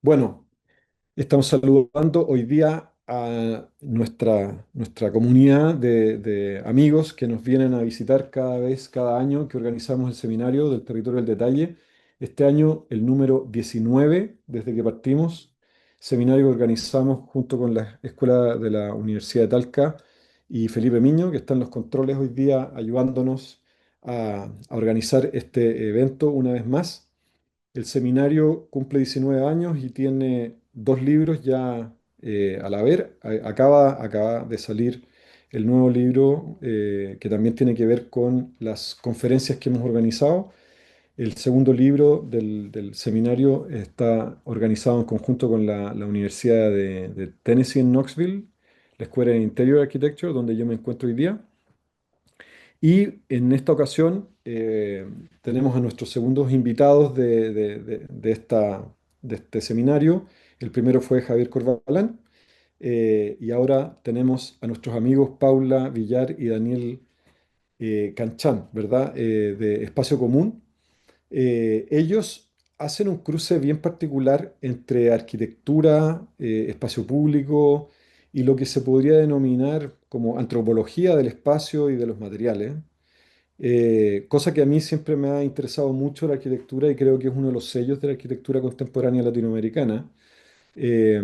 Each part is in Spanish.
Bueno, estamos saludando hoy día a nuestra comunidad de amigos que nos vienen a visitar cada año que organizamos el seminario del territorio del detalle. Este año el número 19 desde que partimos, seminario que organizamos junto con la Escuela de la Universidad de Talca y Felipe Miño, que están en los controles hoy día ayudándonos a organizar este evento una vez más. El seminario cumple 19 años y tiene dos libros ya al haber. Acaba de salir el nuevo libro que también tiene que ver con las conferencias que hemos organizado. El segundo libro del seminario está organizado en conjunto con la Universidad de Tennessee en Knoxville, la Escuela de Interior Architecture, donde yo me encuentro hoy día. Y en esta ocasión tenemos a nuestros segundos invitados de este seminario. El primero fue Javier Corbalán y ahora tenemos a nuestros amigos Paula Villar y Daniel Canchán, ¿verdad? De Espacio Común. Ellos hacen un cruce bien particular entre arquitectura, espacio público y lo que se podría denominar como antropología del espacio y de los materiales. Cosa que a mí siempre me ha interesado mucho la arquitectura y creo que es uno de los sellos de la arquitectura contemporánea latinoamericana, eh,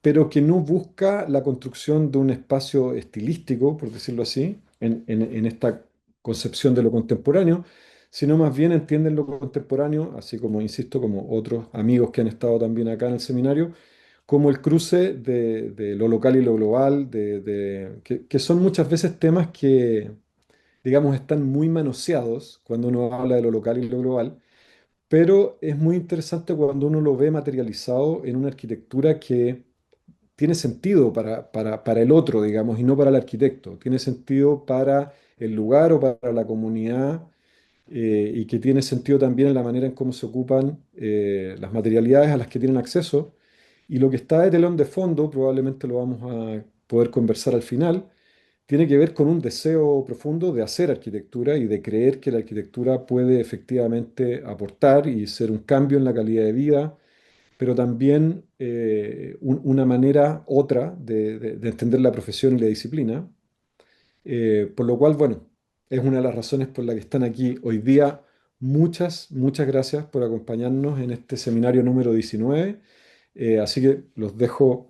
pero que no busca la construcción de un espacio estilístico, por decirlo así, en esta concepción de lo contemporáneo, sino más bien entienden lo contemporáneo, así como, insisto, como otros amigos que han estado también acá en el seminario, como el cruce de lo local y lo global, que son muchas veces temas que digamos, están muy manoseados cuando uno habla de lo local y lo global, pero es muy interesante cuando uno lo ve materializado en una arquitectura que tiene sentido para el otro, digamos, y no para el arquitecto. Tiene sentido para el lugar o para la comunidad y que tiene sentido también en la manera en cómo se ocupan las materialidades a las que tienen acceso. Y lo que está de telón de fondo, probablemente lo vamos a poder conversar al final, tiene que ver con un deseo profundo de hacer arquitectura y de creer que la arquitectura puede efectivamente aportar y ser un cambio en la calidad de vida, pero también una manera otra de entender la profesión y la disciplina. Por lo cual, bueno, es una de las razones por la que están aquí hoy día. Muchas gracias por acompañarnos en este seminario número 19. Así que los dejo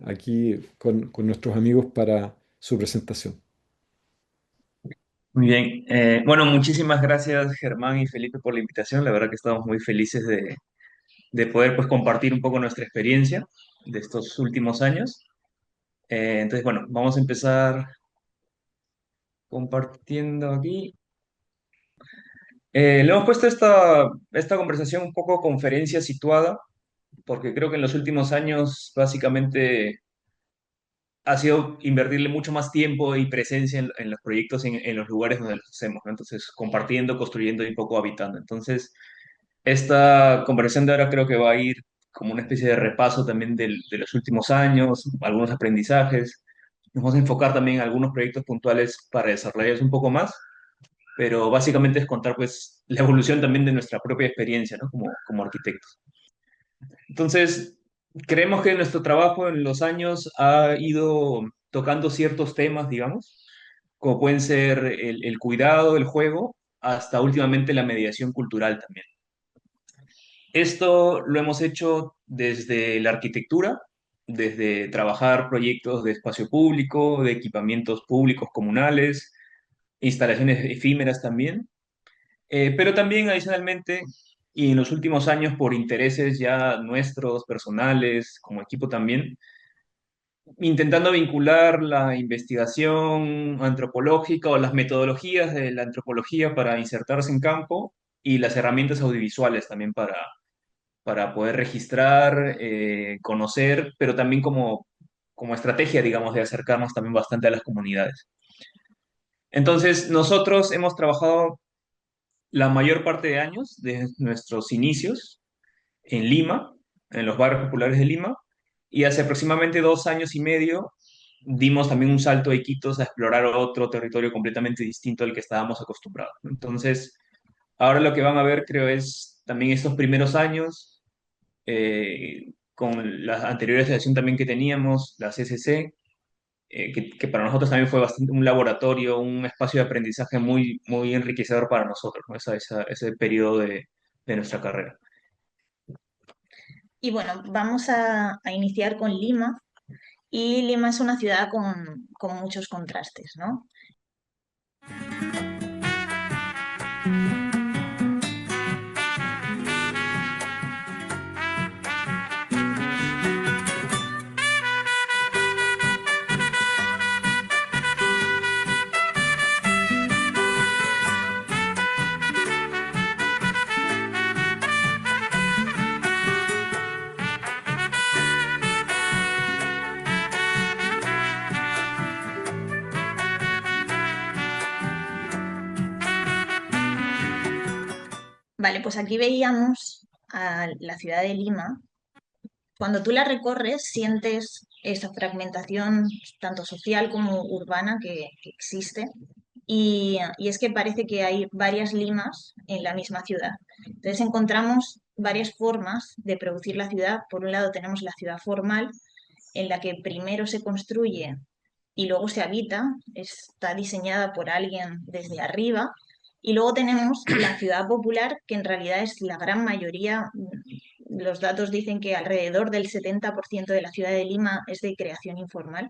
aquí con nuestros amigos para su presentación. Muy bien. Bueno, muchísimas gracias Germán y Felipe por la invitación. La verdad que estamos muy felices de poder pues compartir un poco nuestra experiencia de estos últimos años. Entonces, bueno, vamos a empezar compartiendo aquí. Le hemos puesto esta conversación un poco conferencia situada, porque creo que en los últimos años básicamente ha sido invertirle mucho más tiempo y presencia en los proyectos en los lugares donde los hacemos, ¿no? Entonces, compartiendo, construyendo y un poco habitando. Entonces, esta conversación de ahora creo que va a ir como una especie de repaso también de los últimos años, algunos aprendizajes. Nos vamos a enfocar también en algunos proyectos puntuales para desarrollarlos un poco más, pero básicamente es contar pues la evolución también de nuestra propia experiencia, ¿no? Como arquitectos. Entonces, creemos que nuestro trabajo en los años ha ido tocando ciertos temas, digamos, como pueden ser el cuidado, el juego, hasta últimamente la mediación cultural también. Esto lo hemos hecho desde la arquitectura, desde trabajar proyectos de espacio público, de equipamientos públicos comunales, instalaciones efímeras también, pero también adicionalmente, y en los últimos años por intereses ya nuestros, personales, como equipo también, intentando vincular la investigación antropológica o las metodologías de la antropología para insertarse en campo y las herramientas audiovisuales también para poder registrar, conocer, pero también como estrategia, digamos, de acercarnos también bastante a las comunidades. Entonces, nosotros hemos trabajado la mayor parte de años de nuestros inicios en Lima, en los barrios populares de Lima, y hace aproximadamente 2 años y medio dimos también un salto de Iquitos a explorar otro territorio completamente distinto al que estábamos acostumbrados. Entonces, ahora lo que van a ver, creo, es también estos primeros años, con la anterior asociación también que teníamos, la CCC, que para nosotros también fue bastante un laboratorio, un espacio de aprendizaje muy, muy enriquecedor para nosotros, ¿no? Ese periodo de nuestra carrera. Y bueno, vamos a iniciar con Lima. Y Lima es una ciudad con muchos contrastes, ¿no? Vale, pues aquí veíamos a la ciudad de Lima. Cuando tú la recorres, sientes esa fragmentación tanto social como urbana que existe. Y es que parece que hay varias Limas en la misma ciudad. Entonces encontramos varias formas de producir la ciudad. Por un lado tenemos la ciudad formal, en la que primero se construye y luego se habita, está diseñada por alguien desde arriba. Y luego tenemos la ciudad popular, que en realidad es la gran mayoría. Los datos dicen que alrededor del 70% de la ciudad de Lima es de creación informal.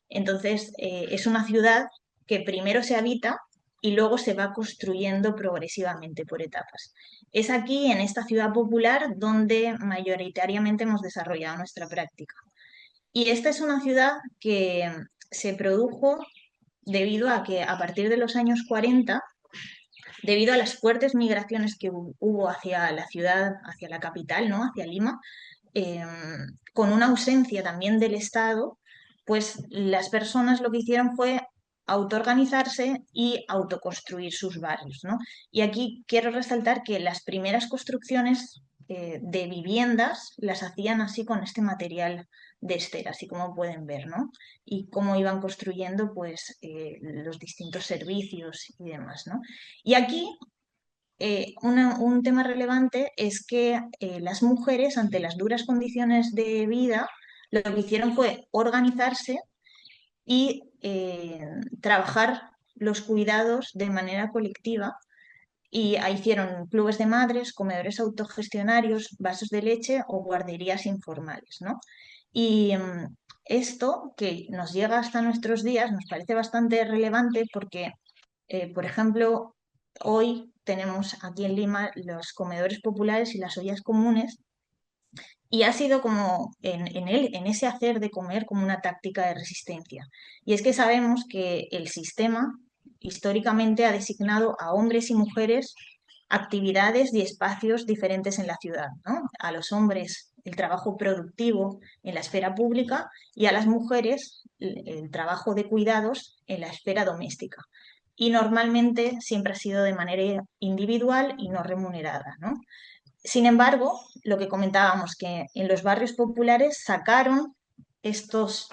Entonces, es una ciudad que primero se habita y luego se va construyendo progresivamente por etapas. Es aquí, en esta ciudad popular, donde mayoritariamente hemos desarrollado nuestra práctica. Y esta es una ciudad que se produjo debido a que a partir de los años 40, debido a las fuertes migraciones que hubo hacia la ciudad, hacia la capital, ¿no? Hacia Lima, eh, con una ausencia también del Estado, pues las personas lo que hicieron fue autoorganizarse y autoconstruir sus barrios, ¿no? Y aquí quiero resaltar que las primeras construcciones de viviendas las hacían así con este material de estera, así como pueden ver, ¿no? Y cómo iban construyendo pues los distintos servicios y demás, ¿no? Y aquí un tema relevante es que las mujeres, ante las duras condiciones de vida, lo que hicieron fue organizarse y trabajar los cuidados de manera colectiva. Y ahí hicieron clubes de madres, comedores autogestionarios, vasos de leche o guarderías informales, ¿no? Y esto que nos llega hasta nuestros días nos parece bastante relevante porque, por ejemplo, hoy tenemos aquí en Lima los comedores populares y las ollas comunes, y ha sido como en ese hacer de comer como una táctica de resistencia. Y es que sabemos que el sistema históricamente ha designado a hombres y mujeres actividades y espacios diferentes en la ciudad, ¿no? A los hombres el trabajo productivo en la esfera pública y a las mujeres el trabajo de cuidados en la esfera doméstica. Y normalmente siempre ha sido de manera individual y no remunerada, ¿no? Sin embargo, lo que comentábamos, que en los barrios populares sacaron estos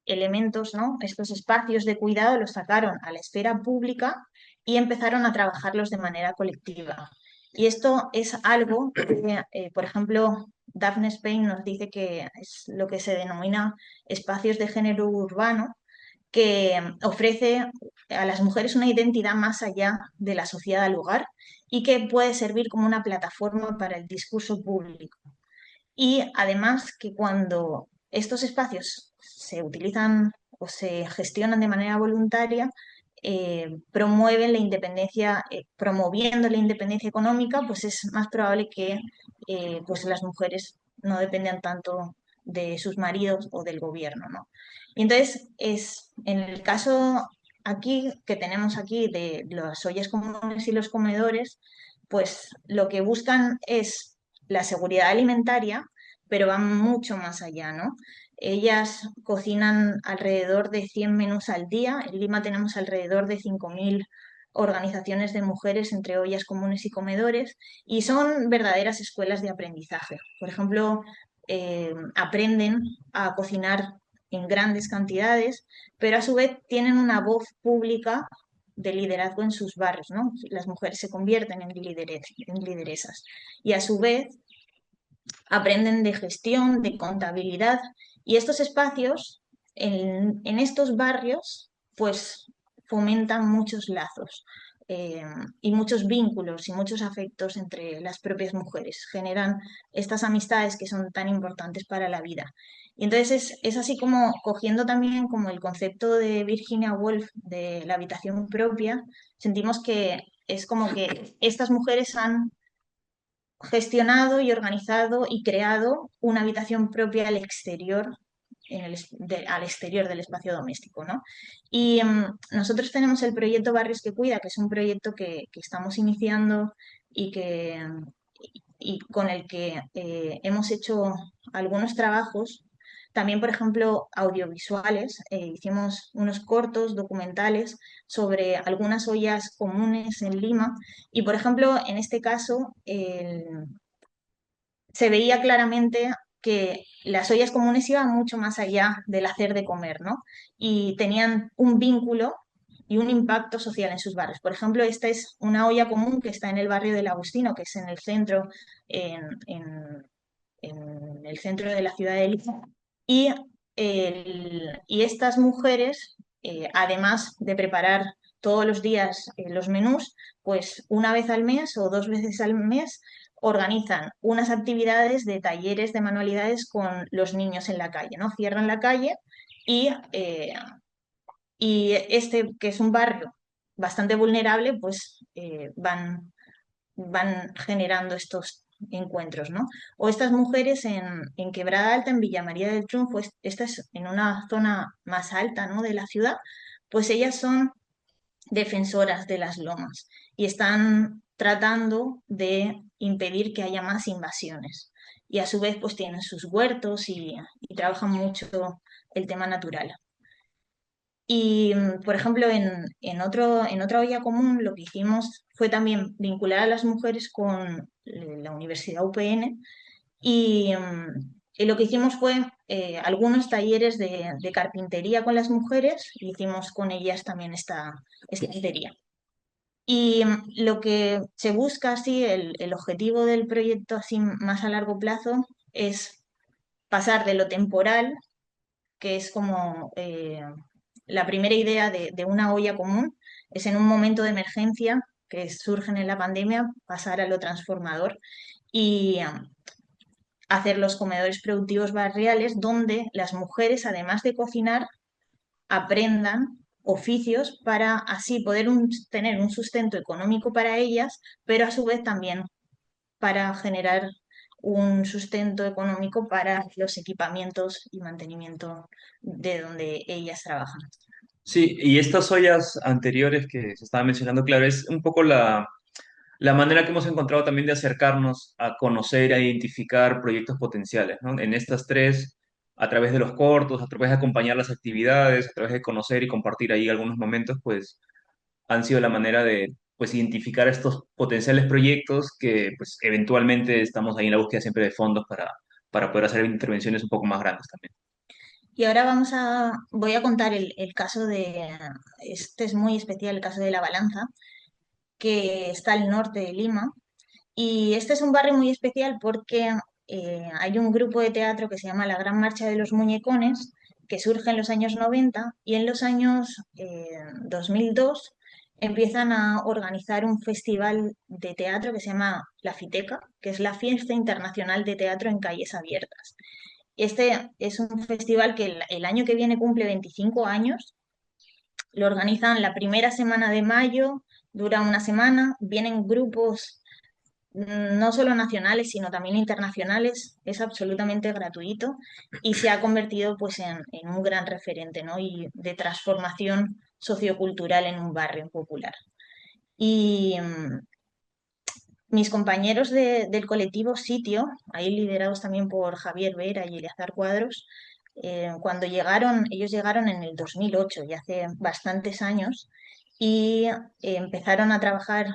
elementos, ¿no? Estos espacios de cuidado, los sacaron a la esfera pública y empezaron a trabajarlos de manera colectiva. Y esto es algo que, por ejemplo, Daphne Spain nos dice que es lo que se denomina espacios de género urbano, que ofrece a las mujeres una identidad más allá de la asociada al hogar y que puede servir como una plataforma para el discurso público. Y además que cuando estos espacios se utilizan o se gestionan de manera voluntaria, promueven la independencia, promoviendo la independencia económica, pues es más probable que pues las mujeres no dependan tanto de sus maridos o del gobierno, ¿no? Y entonces, en el caso aquí que tenemos aquí de las ollas comunes y los comedores, pues lo que buscan es la seguridad alimentaria, pero van mucho más allá, ¿no? Ellas cocinan alrededor de 100 menús al día. En Lima tenemos alrededor de 5.000 organizaciones de mujeres entre ollas comunes y comedores, y son verdaderas escuelas de aprendizaje. Por ejemplo, aprenden a cocinar en grandes cantidades, pero a su vez tienen una voz pública de liderazgo en sus barrios, ¿no? Las mujeres se convierten en lideresas y a su vez aprenden de gestión, de contabilidad, y estos espacios en estos barrios pues fomentan muchos lazos eh, y muchos vínculos y muchos afectos entre las propias mujeres, generan estas amistades que son tan importantes para la vida. Y entonces es así como cogiendo también como el concepto de Virginia Woolf de la habitación propia, sentimos que es como que estas mujeres han gestionado y organizado y creado una habitación propia al exterior, al exterior del espacio doméstico, ¿no? Y nosotros tenemos el proyecto Barrios que Cuida, que es un proyecto que estamos iniciando y, y con el que hemos hecho algunos trabajos, también, por ejemplo, audiovisuales. Hicimos unos cortos documentales sobre algunas ollas comunes en Lima y, por ejemplo, en este caso, se veía claramente que las ollas comunes iban mucho más allá del hacer de comer, ¿no? Y tenían un vínculo y un impacto social en sus barrios. Por ejemplo, esta es una olla común que está en el barrio del Agustino, que es en el centro, en el centro de la ciudad de Lima. Y, y estas mujeres, además de preparar todos los días los menús, pues una vez al mes o dos veces al mes organizan unas actividades de talleres de manualidades con los niños en la calle, ¿no? Cierran la calle y, y este, que es un barrio bastante vulnerable, pues van generando estos encuentros, ¿no? O estas mujeres en Quebrada Alta, en Villa María del Triunfo, esta es en una zona más alta, ¿no?, de la ciudad, pues ellas son defensoras de las lomas y están tratando de impedir que haya más invasiones. Y a su vez, pues tienen sus huertos y trabajan mucho el tema natural. Y, por ejemplo, en otra olla común lo que hicimos fue también vincular a las mujeres con la Universidad UPN y lo que hicimos fue algunos talleres de carpintería con las mujeres y hicimos con ellas también esta carpintería. Y lo que se busca así, el objetivo del proyecto así más a largo plazo es pasar de lo temporal, que es como la primera idea de una olla común, es en un momento de emergencia que surgen en la pandemia, pasar a lo transformador y hacer los comedores productivos barriales donde las mujeres, además de cocinar, aprendan oficios para así poder tener un sustento económico para ellas, pero a su vez también para generar un sustento económico para los equipamientos y mantenimiento de donde ellas trabajan. Sí, y estas ollas anteriores que se estaba mencionando, claro, es un poco la manera que hemos encontrado también de acercarnos a conocer, a identificar proyectos potenciales, ¿no? En estas tres, a través de los cortos, a través de acompañar las actividades, a través de conocer y compartir ahí algunos momentos, pues han sido la manera de pues identificar estos potenciales proyectos que pues eventualmente estamos ahí en la búsqueda siempre de fondos para poder hacer intervenciones un poco más grandes también. Y ahora voy a contar el caso este es muy especial, el caso de La Balanza, que está al norte de Lima. Y este es un barrio muy especial porque hay un grupo de teatro que se llama La Gran Marcha de los Muñecones, que surge en los años 90 y en los años 2002 empiezan a organizar un festival de teatro que se llama La Fiteca, que es la Fiesta Internacional de Teatro en Calles Abiertas. Este es un festival que el año que viene cumple 25 años, lo organizan la primera semana de mayo, dura una semana, vienen grupos no solo nacionales, sino también internacionales, es absolutamente gratuito y se ha convertido pues en un gran referente, ¿no?, y de transformación sociocultural en un barrio popular. Y mis compañeros del colectivo Sitio, ahí liderados también por Javier Vera y Eleazar Cuadros, cuando llegaron, ellos llegaron en el 2008, ya hace bastantes años, y empezaron a trabajar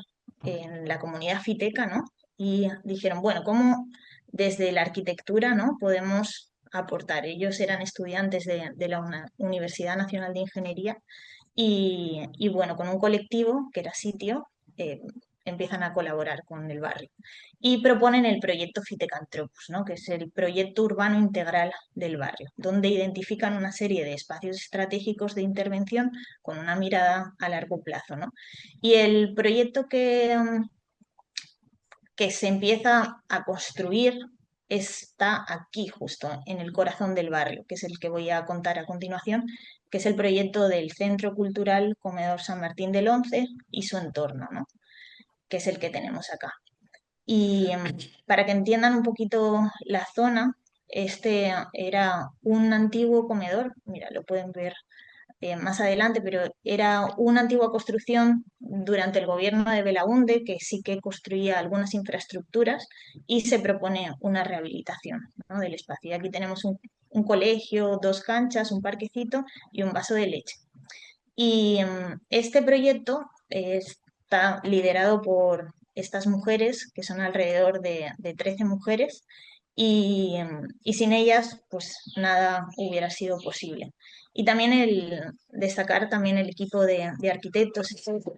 en la comunidad fiteca, ¿no? Y dijeron, bueno, ¿cómo desde la arquitectura, ¿no?, podemos aportar? Ellos eran estudiantes de la Universidad Nacional de Ingeniería y bueno, con un colectivo que era Sitio, empiezan a colaborar con el barrio y proponen el proyecto Fitecantropus, ¿no? Que es el proyecto urbano integral del barrio, donde identifican una serie de espacios estratégicos de intervención con una mirada a largo plazo, ¿no? Y el proyecto que se empieza a construir está aquí justo, en el corazón del barrio, que es el que voy a contar a continuación, que es el proyecto del Centro Cultural Comedor San Martín del Once y su entorno, ¿no? Que es el que tenemos acá. Y para que entiendan un poquito la zona, este era un antiguo comedor, mira, lo pueden ver más adelante, pero era una antigua construcción durante el gobierno de Belaúnde que sí que construía algunas infraestructuras y se propone una rehabilitación, ¿no? Del espacio. Y aquí tenemos un colegio, dos canchas, un parquecito y un vaso de leche. Y este proyecto está liderado por estas mujeres, que son alrededor de 13 mujeres, y sin ellas, pues nada hubiera sido posible. Y también destacar también el equipo de arquitectos.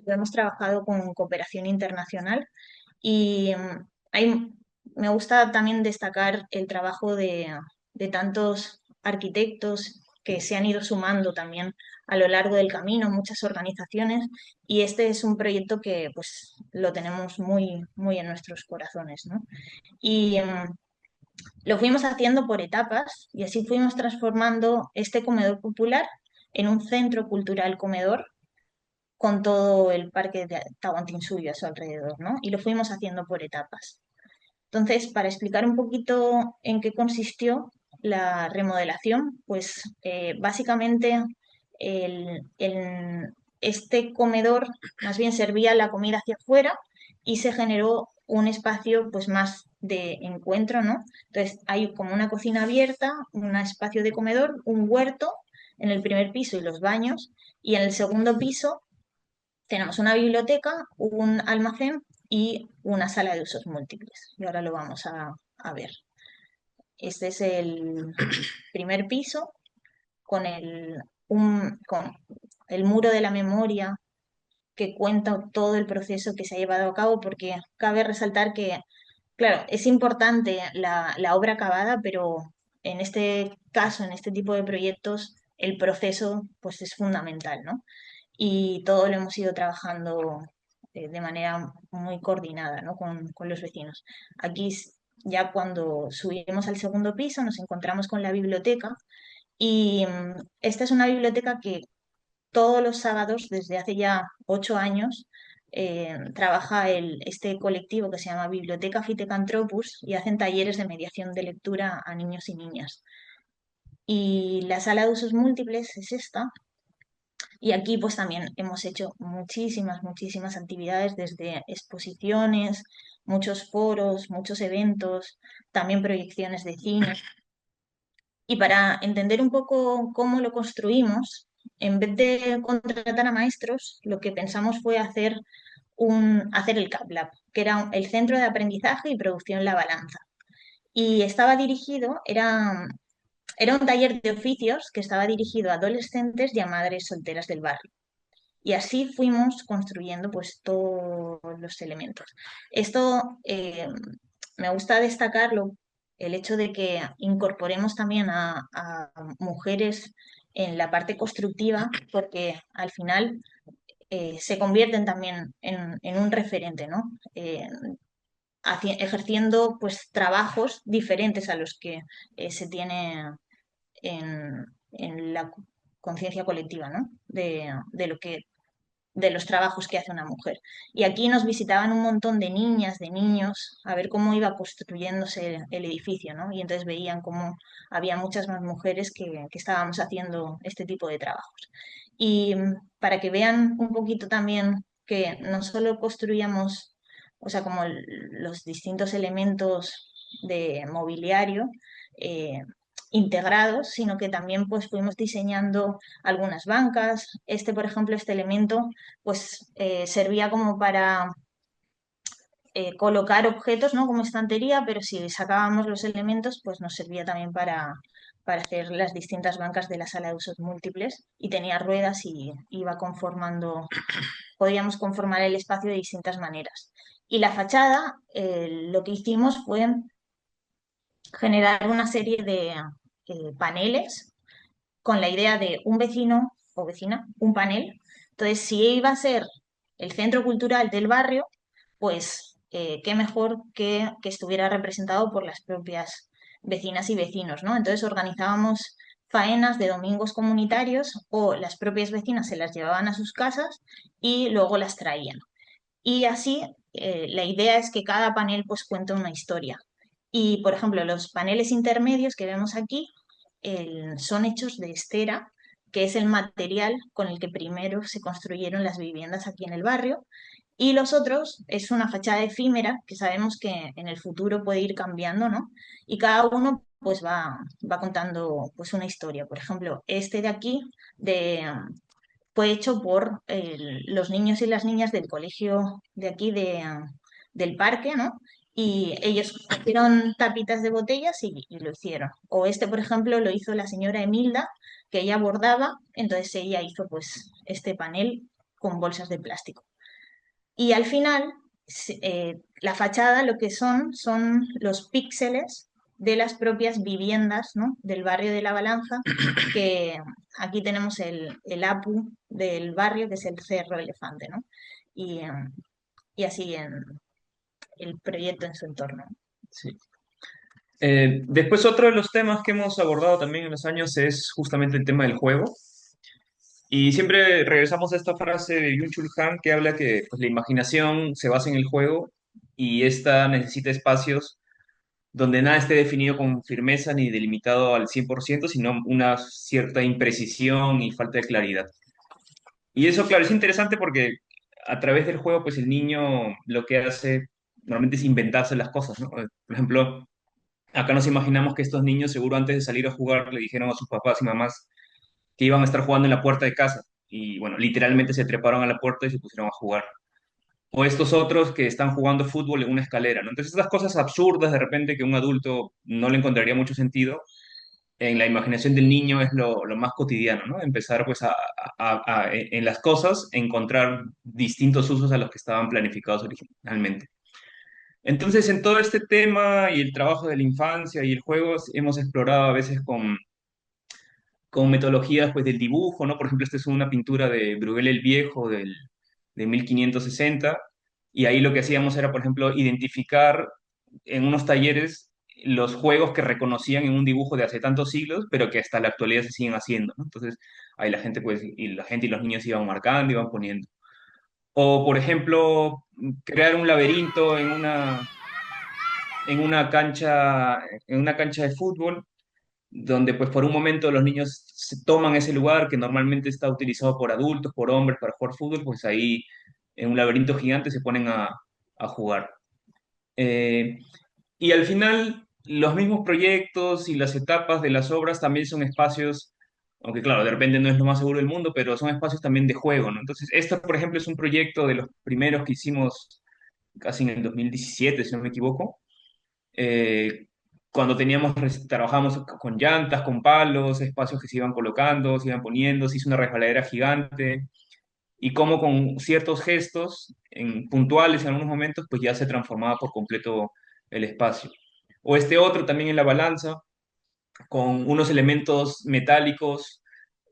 Hemos trabajado con cooperación internacional y me gusta también destacar el trabajo de tantos arquitectos que se han ido sumando también a lo largo del camino, muchas organizaciones, y este es un proyecto que pues lo tenemos muy, muy en nuestros corazones, ¿no? Y lo fuimos haciendo por etapas y así fuimos transformando este comedor popular en un centro cultural comedor con todo el parque de Tahuantinsuyo a su alrededor, ¿no? Y lo fuimos haciendo por etapas. Entonces, para explicar un poquito en qué consistió la remodelación, pues básicamente este comedor más bien servía la comida hacia afuera y se generó un espacio pues más de encuentro, ¿no? Entonces hay como una cocina abierta, un espacio de comedor, un huerto en el primer piso y los baños, y en el segundo piso tenemos una biblioteca, un almacén y una sala de usos múltiples. Y ahora lo vamos a ver. Este es el primer piso con con el muro de la memoria que cuenta todo el proceso que se ha llevado a cabo, porque cabe resaltar que, claro, es importante la obra acabada, pero en este caso, en este tipo de proyectos, el proceso pues es fundamental, ¿no? Y todo lo hemos ido trabajando de manera muy coordinada, ¿no? con los vecinos. Aquí ya cuando subimos al segundo piso nos encontramos con la biblioteca y esta es una biblioteca que todos los sábados desde hace ya 8 años trabaja este colectivo que se llama Biblioteca Fitecantropus y hacen talleres de mediación de lectura a niños y niñas. Y la sala de usos múltiples es esta, y aquí pues también hemos hecho muchísimas, muchísimas actividades, desde exposiciones, muchos foros, muchos eventos, también proyecciones de cine. Y para entender un poco cómo lo construimos, en vez de contratar a maestros, lo que pensamos fue hacer el CAP Lab, que era el Centro de Aprendizaje y Producción La Balanza. Y estaba dirigido, era un taller de oficios que estaba dirigido a adolescentes y a madres solteras del barrio. Y así fuimos construyendo pues todos los elementos. Esto me gusta destacarlo, el hecho de que incorporemos también a mujeres en la parte constructiva, porque al final se convierten también en un referente, ¿no? Ejerciendo pues trabajos diferentes a los que se tiene en la conciencia colectiva, ¿no? De los trabajos que hace una mujer. Y aquí nos visitaban un montón de niñas, de niños, a ver cómo iba construyéndose el edificio, ¿no? Y entonces veían cómo había muchas más mujeres que estábamos haciendo este tipo de trabajos. Y para que vean un poquito también que no solo construíamos, o sea, como los distintos elementos de mobiliario, eh, integrados, sino que también pues fuimos diseñando algunas bancas. Este, por ejemplo, este elemento pues servía como para colocar objetos, ¿no? Como estantería, pero si sacábamos los elementos, pues nos servía también para hacer las distintas bancas de la sala de usos múltiples y tenía ruedas y iba conformando podíamos conformar el espacio de distintas maneras. Y la fachada, lo que hicimos fue generar una serie de paneles con la idea de un vecino o vecina, un panel. Entonces, si iba a ser el centro cultural del barrio, pues qué mejor que estuviera representado por las propias vecinas y vecinos, ¿no? Entonces organizábamos faenas de domingos comunitarios o las propias vecinas se las llevaban a sus casas y luego las traían. Y así, la idea es que cada panel pues cuente una historia. Y, por ejemplo, los paneles intermedios que vemos aquí son hechos de estera, que es el material con el que primero se construyeron las viviendas aquí en el barrio. Y los otros es una fachada efímera que sabemos que en el futuro puede ir cambiando, ¿no? Y cada uno pues va contando pues una historia. Por ejemplo, este de aquí de, fue hecho por los niños y las niñas del colegio de aquí del parque, ¿no? Y ellos hicieron tapitas de botellas y lo hicieron. O este, por ejemplo, lo hizo la señora Emilda, que ella bordaba, entonces ella hizo pues este panel con bolsas de plástico. Y al final, la fachada lo que son los píxeles de las propias viviendas, ¿no? Del barrio de La Balanza, que aquí tenemos el APU del barrio, que es el Cerro Elefante, ¿no? Y, y así en el proyecto en su entorno. Sí. Después otro de los temas que hemos abordado también en los años es justamente el tema del juego. Y siempre regresamos a esta frase de Byung-Chul Han que habla que pues, la imaginación se basa en el juego y esta necesita espacios donde nada esté definido con firmeza ni delimitado al 100%, sino una cierta imprecisión y falta de claridad. Y eso, claro, es interesante porque a través del juego, pues el niño lo que hace normalmente es inventarse las cosas, ¿no? Por ejemplo, acá nos imaginamos que estos niños seguro antes de salir a jugar le dijeron a sus papás y mamás que iban a estar jugando en la puerta de casa. Y bueno, literalmente se treparon a la puerta y se pusieron a jugar. O estos otros que están jugando fútbol en una escalera, ¿no? Entonces, estas cosas absurdas de repente que un adulto no le encontraría mucho sentido, en la imaginación del niño es lo más cotidiano, ¿no? Empezar pues en las cosas encontrar distintos usos a los que estaban planificados originalmente. Entonces, en todo este tema y el trabajo de la infancia y el juego, hemos explorado a veces con metodologías pues, del dibujo, ¿no? Por ejemplo, esta es una pintura de Bruegel el Viejo de 1560, y ahí lo que hacíamos era, por ejemplo, identificar en unos talleres los juegos que reconocían en un dibujo de hace tantos siglos, pero que hasta la actualidad se siguen haciendo, ¿no? Entonces, ahí la gente, pues, y la gente y los niños iban marcando, iban poniendo. O, por ejemplo, crear un laberinto en una cancha de fútbol, donde pues por un momento los niños se toman ese lugar que normalmente está utilizado por adultos, por hombres para jugar fútbol, pues ahí en un laberinto gigante se ponen a jugar. Eh, y al final los mismos proyectos y las etapas de las obras también son espacios, aunque claro, de repente no es lo más seguro del mundo, pero son espacios también de juego, ¿no? Entonces, esto, por ejemplo, es un proyecto de los primeros que hicimos casi en el 2017, si no me equivoco, eh, cuando trabajamos con llantas, con palos, espacios que se iban colocando, se iban poniendo, se hizo una resbaladera gigante, y cómo con ciertos gestos puntuales en algunos momentos, pues ya se transformaba por completo el espacio. O este otro también en la balanza, con unos elementos metálicos,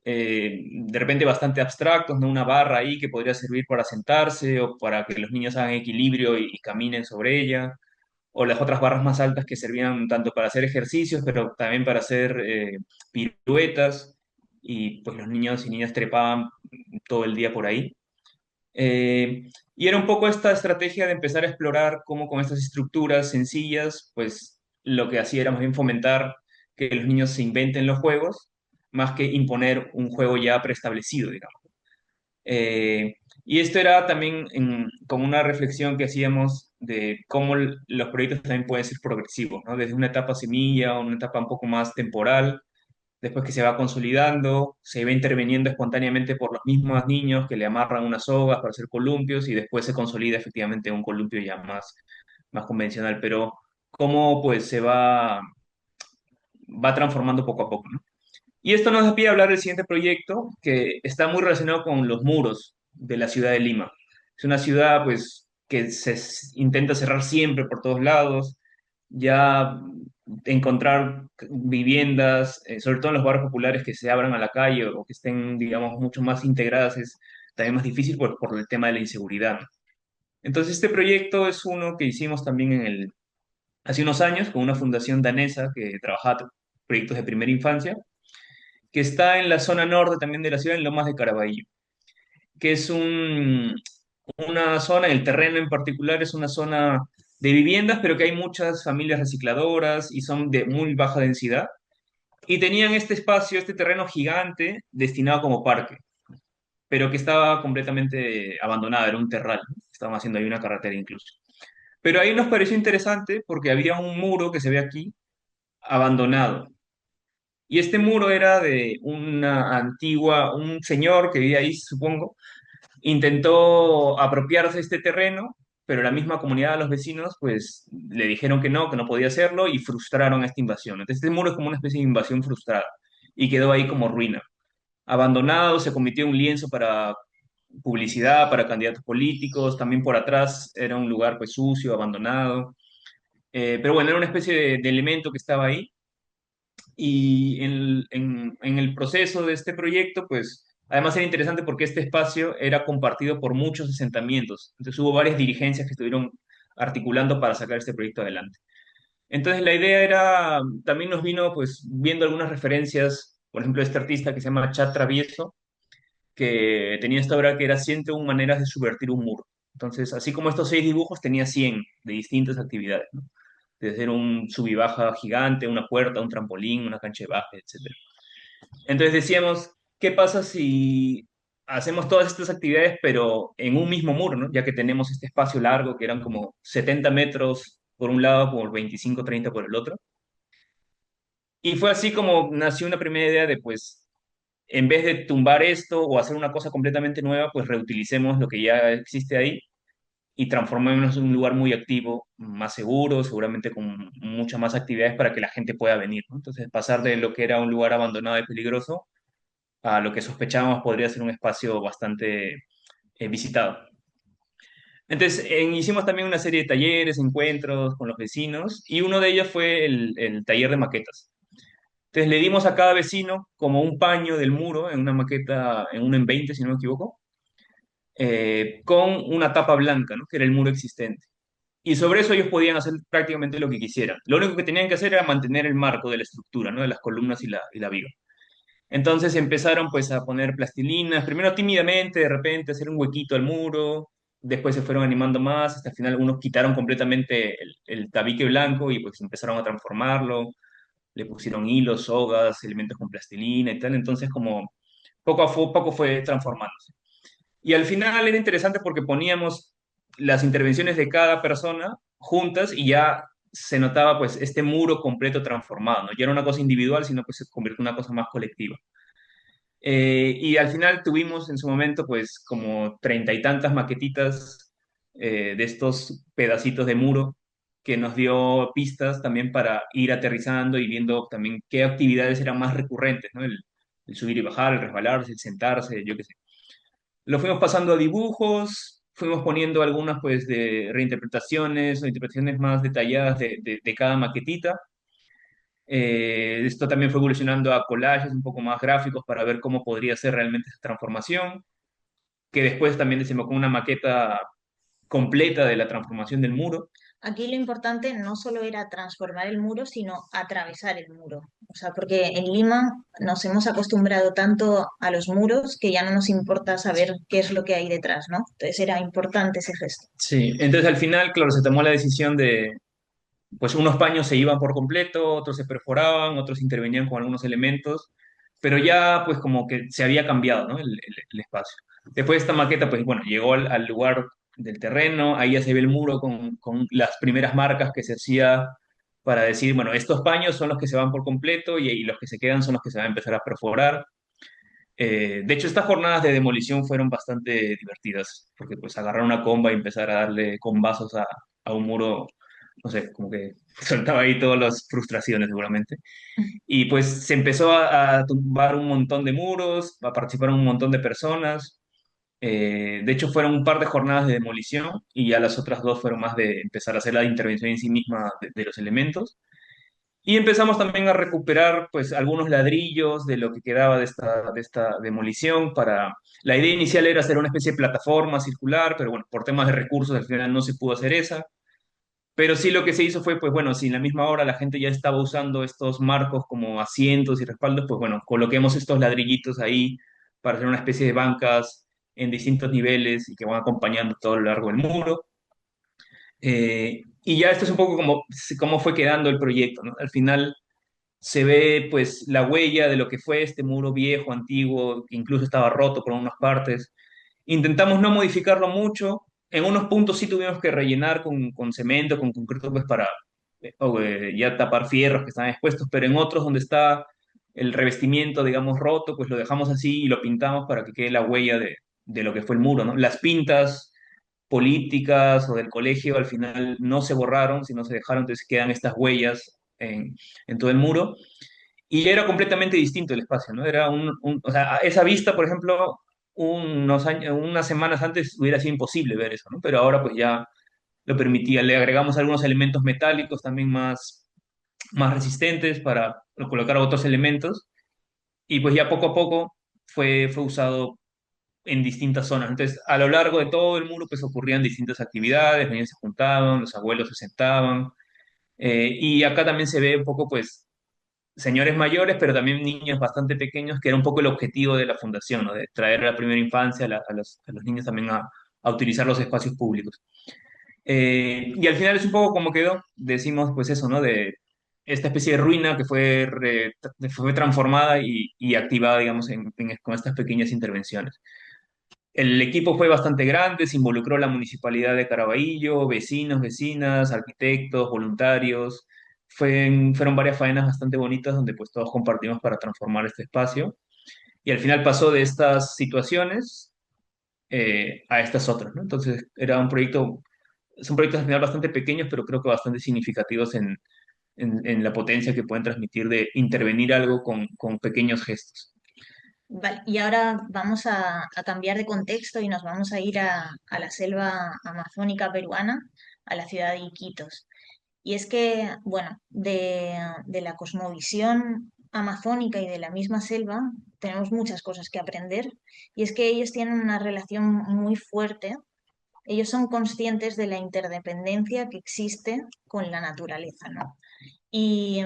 de repente bastante abstractos, ¿no? Una barra ahí que podría servir para sentarse o para que los niños hagan equilibrio y caminen sobre ella, o las otras barras más altas que servían tanto para hacer ejercicios, pero también para hacer piruetas, y pues los niños y niñas trepaban todo el día por ahí. Y era un poco esta estrategia de empezar a explorar cómo con estas estructuras sencillas, pues lo que hacía era más bien fomentar que los niños se inventen los juegos, más que imponer un juego ya preestablecido, digamos. Y esto era también como una reflexión que hacíamos de cómo los proyectos también pueden ser progresivos, ¿no? Desde una etapa semilla, una etapa un poco más temporal, después que se va consolidando, se va interviniendo espontáneamente por los mismos niños que le amarran unas sogas para hacer columpios y después se consolida efectivamente un columpio ya más convencional, pero cómo pues va transformando poco a poco, ¿no? Y esto nos da pie a hablar del siguiente proyecto que está muy relacionado con los muros de la ciudad de Lima. Es una ciudad pues que intenta cerrar siempre por todos lados, ya encontrar viviendas, sobre todo en los barrios populares que se abran a la calle o que estén, digamos, mucho más integradas es también más difícil por el tema de la inseguridad, ¿no? Entonces este proyecto es uno que hicimos también hace unos años con una fundación danesa que trabaja proyectos de primera infancia, que está en la zona norte también de la ciudad, en Lomas de Caraballo, que es una zona, el terreno en particular es una zona de viviendas, pero que hay muchas familias recicladoras y son de muy baja densidad. Y tenían este espacio, este terreno gigante destinado como parque, pero que estaba completamente abandonado, era un terral, ¿no? Estaban haciendo ahí una carretera incluso. Pero ahí nos pareció interesante porque había un muro que se ve aquí, abandonado. Y este muro era de una antigua, un señor que vivía ahí, supongo, intentó apropiarse de este terreno, pero la misma comunidad de los vecinos, pues, le dijeron que no podía hacerlo y frustraron esta invasión. Entonces, este muro es como una especie de invasión frustrada y quedó ahí como ruina. Abandonado, se convirtió en un lienzo para publicidad, para candidatos políticos, también por atrás era un lugar, pues, sucio, abandonado. Pero bueno, era una especie de elemento que estaba ahí y en el proceso de este proyecto, pues además era interesante porque este espacio era compartido por muchos asentamientos. Entonces hubo varias dirigencias que estuvieron articulando para sacar este proyecto adelante. Entonces la idea era, también nos vino pues viendo algunas referencias, por ejemplo, este artista que se llama Chat Travieso, que tenía esta obra que era 101 maneras de subvertir un muro. Entonces, así como estos 6 dibujos, tenía 100 de distintas actividades, ¿no? De hacer un sub y baja gigante, una puerta, un trampolín, una cancha de básquet, etc. Entonces decíamos, ¿qué pasa si hacemos todas estas actividades pero en un mismo muro, ¿no? Ya que tenemos este espacio largo que eran como 70 metros por un lado, por 25, 30 por el otro. Y fue así como nació una primera idea de, pues, en vez de tumbar esto o hacer una cosa completamente nueva, pues reutilicemos lo que ya existe ahí y transformémonos en un lugar muy activo, más seguro, seguramente con muchas más actividades para que la gente pueda venir, ¿no? Entonces, pasar de lo que era un lugar abandonado y peligroso a lo que sospechábamos podría ser un espacio bastante visitado. Entonces, hicimos también una serie de talleres, encuentros con los vecinos, y uno de ellos fue el taller de maquetas. Entonces, le dimos a cada vecino como un paño del muro en una maqueta, en un en 20, si no me equivoco, con una tapa blanca, ¿no? Que era el muro existente. Y sobre eso ellos podían hacer prácticamente lo que quisieran. Lo único que tenían que hacer era mantener el marco de la estructura, ¿no? De las columnas y la viga. Entonces empezaron pues a poner plastilinas, primero tímidamente, de repente hacer un huequito al muro, después se fueron animando más, hasta el final algunos quitaron completamente el tabique blanco y pues empezaron a transformarlo, le pusieron hilos, sogas, elementos con plastilina y tal, entonces como poco fue transformándose. Y al final era interesante porque poníamos las intervenciones de cada persona juntas y ya se notaba pues este muro completo transformado, ¿no? Ya era una cosa individual, sino que se convirtió en una cosa más colectiva. Y al final tuvimos en su momento pues como 30 y tantas maquetitas de estos pedacitos de muro que nos dio pistas también para ir aterrizando y viendo también qué actividades eran más recurrentes, ¿no? El subir y bajar, el resbalarse, el sentarse, yo qué sé. Lo fuimos pasando a dibujos, fuimos poniendo algunas pues de reinterpretaciones o interpretaciones más detalladas de cada maquetita. Esto también fue evolucionando a collages un poco más gráficos para ver cómo podría ser realmente esa transformación, que después también desembocó en una maqueta completa de la transformación del muro. Aquí lo importante no solo era transformar el muro, sino atravesar el muro. O sea, porque en Lima nos hemos acostumbrado tanto a los muros que ya no nos importa saber qué es lo que hay detrás, ¿no? Entonces era importante ese gesto. Sí, entonces al final, claro, se tomó la decisión de, pues unos paños se iban por completo, otros se perforaban, otros intervenían con algunos elementos, pero ya pues como que se había cambiado, ¿no? El espacio. Después esta maqueta, pues bueno, llegó al lugar del terreno, ahí ya se ve el muro con las primeras marcas que se hacía para decir, bueno, estos paños son los que se van por completo y los que se quedan son los que se van a empezar a perforar. De hecho, estas jornadas de demolición fueron bastante divertidas, porque pues agarrar una comba y empezar a darle combazos a un muro, no sé, como que soltaba ahí todas las frustraciones seguramente. Y pues se empezó a tumbar un montón de muros, a participar un montón de personas. De hecho, fueron un par de jornadas de demolición y ya las otras dos fueron más de empezar a hacer la intervención en sí misma de los elementos. Y empezamos también a recuperar pues algunos ladrillos de lo que quedaba de esta demolición para... La idea inicial era hacer una especie de plataforma circular, pero bueno, por temas de recursos al final no se pudo hacer esa. Pero sí lo que se hizo fue, pues bueno, si en la misma hora la gente ya estaba usando estos marcos como asientos y respaldos, pues bueno, coloquemos estos ladrillitos ahí para hacer una especie de bancas en distintos niveles y que van acompañando todo a lo largo del muro. Y ya esto es un poco como cómo fue quedando el proyecto, ¿no? Al final se ve pues la huella de lo que fue este muro viejo, antiguo, que incluso estaba roto por unas partes. Intentamos no modificarlo mucho. En unos puntos sí tuvimos que rellenar con cemento, con concreto, pues para ya tapar fierros que estaban expuestos, pero en otros donde está el revestimiento, digamos, roto, pues lo dejamos así y lo pintamos para que quede la huella de lo que fue el muro, ¿no? Las pintas políticas o del colegio al final no se borraron, sino se dejaron, entonces quedan estas huellas en todo el muro. Y era completamente distinto el espacio, ¿no? Era o sea, a esa vista, por ejemplo, unos años, unas semanas antes hubiera sido imposible ver eso, ¿no? Pero ahora pues ya lo permitía. Le agregamos algunos elementos metálicos también más resistentes para colocar otros elementos y pues ya poco a poco fue usado en distintas zonas. Entonces, a lo largo de todo el muro pues ocurrían distintas actividades, los niños se juntaban, los abuelos se sentaban, y acá también se ve un poco pues señores mayores, pero también niños bastante pequeños, que era un poco el objetivo de la fundación, ¿no? De traer a la primera infancia a los niños también a utilizar los espacios públicos. Y al final es un poco como quedó, decimos pues eso, ¿no? De esta especie de ruina que fue transformada y activada, digamos, con estas pequeñas intervenciones. El equipo fue bastante grande, se involucró la municipalidad de Caraballo, vecinos, vecinas, arquitectos, voluntarios. Fueron varias faenas bastante bonitas donde pues todos compartimos para transformar este espacio. Y al final pasó de estas situaciones a estas otras, ¿no? Entonces era un proyecto, son proyectos al final bastante pequeños, pero creo que bastante significativos en la potencia que pueden transmitir de intervenir algo con pequeños gestos. Vale, y ahora vamos a cambiar de contexto y nos vamos a ir a la selva amazónica peruana, a la ciudad de Iquitos. Y es que, bueno, de la cosmovisión amazónica y de la misma selva tenemos muchas cosas que aprender. Y es que ellos tienen una relación muy fuerte. Ellos son conscientes de la interdependencia que existe con la naturaleza, ¿no? Y,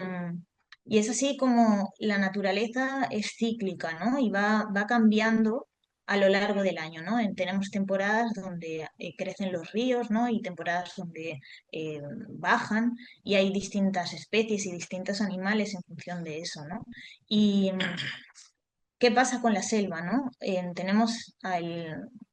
y es así como la naturaleza es cíclica, ¿no? Y va cambiando a lo largo del año, ¿no? Tenemos temporadas donde crecen los ríos, ¿no? Y temporadas donde bajan y hay distintas especies y distintos animales en función de eso, ¿no? Y ¿qué pasa con la selva, no?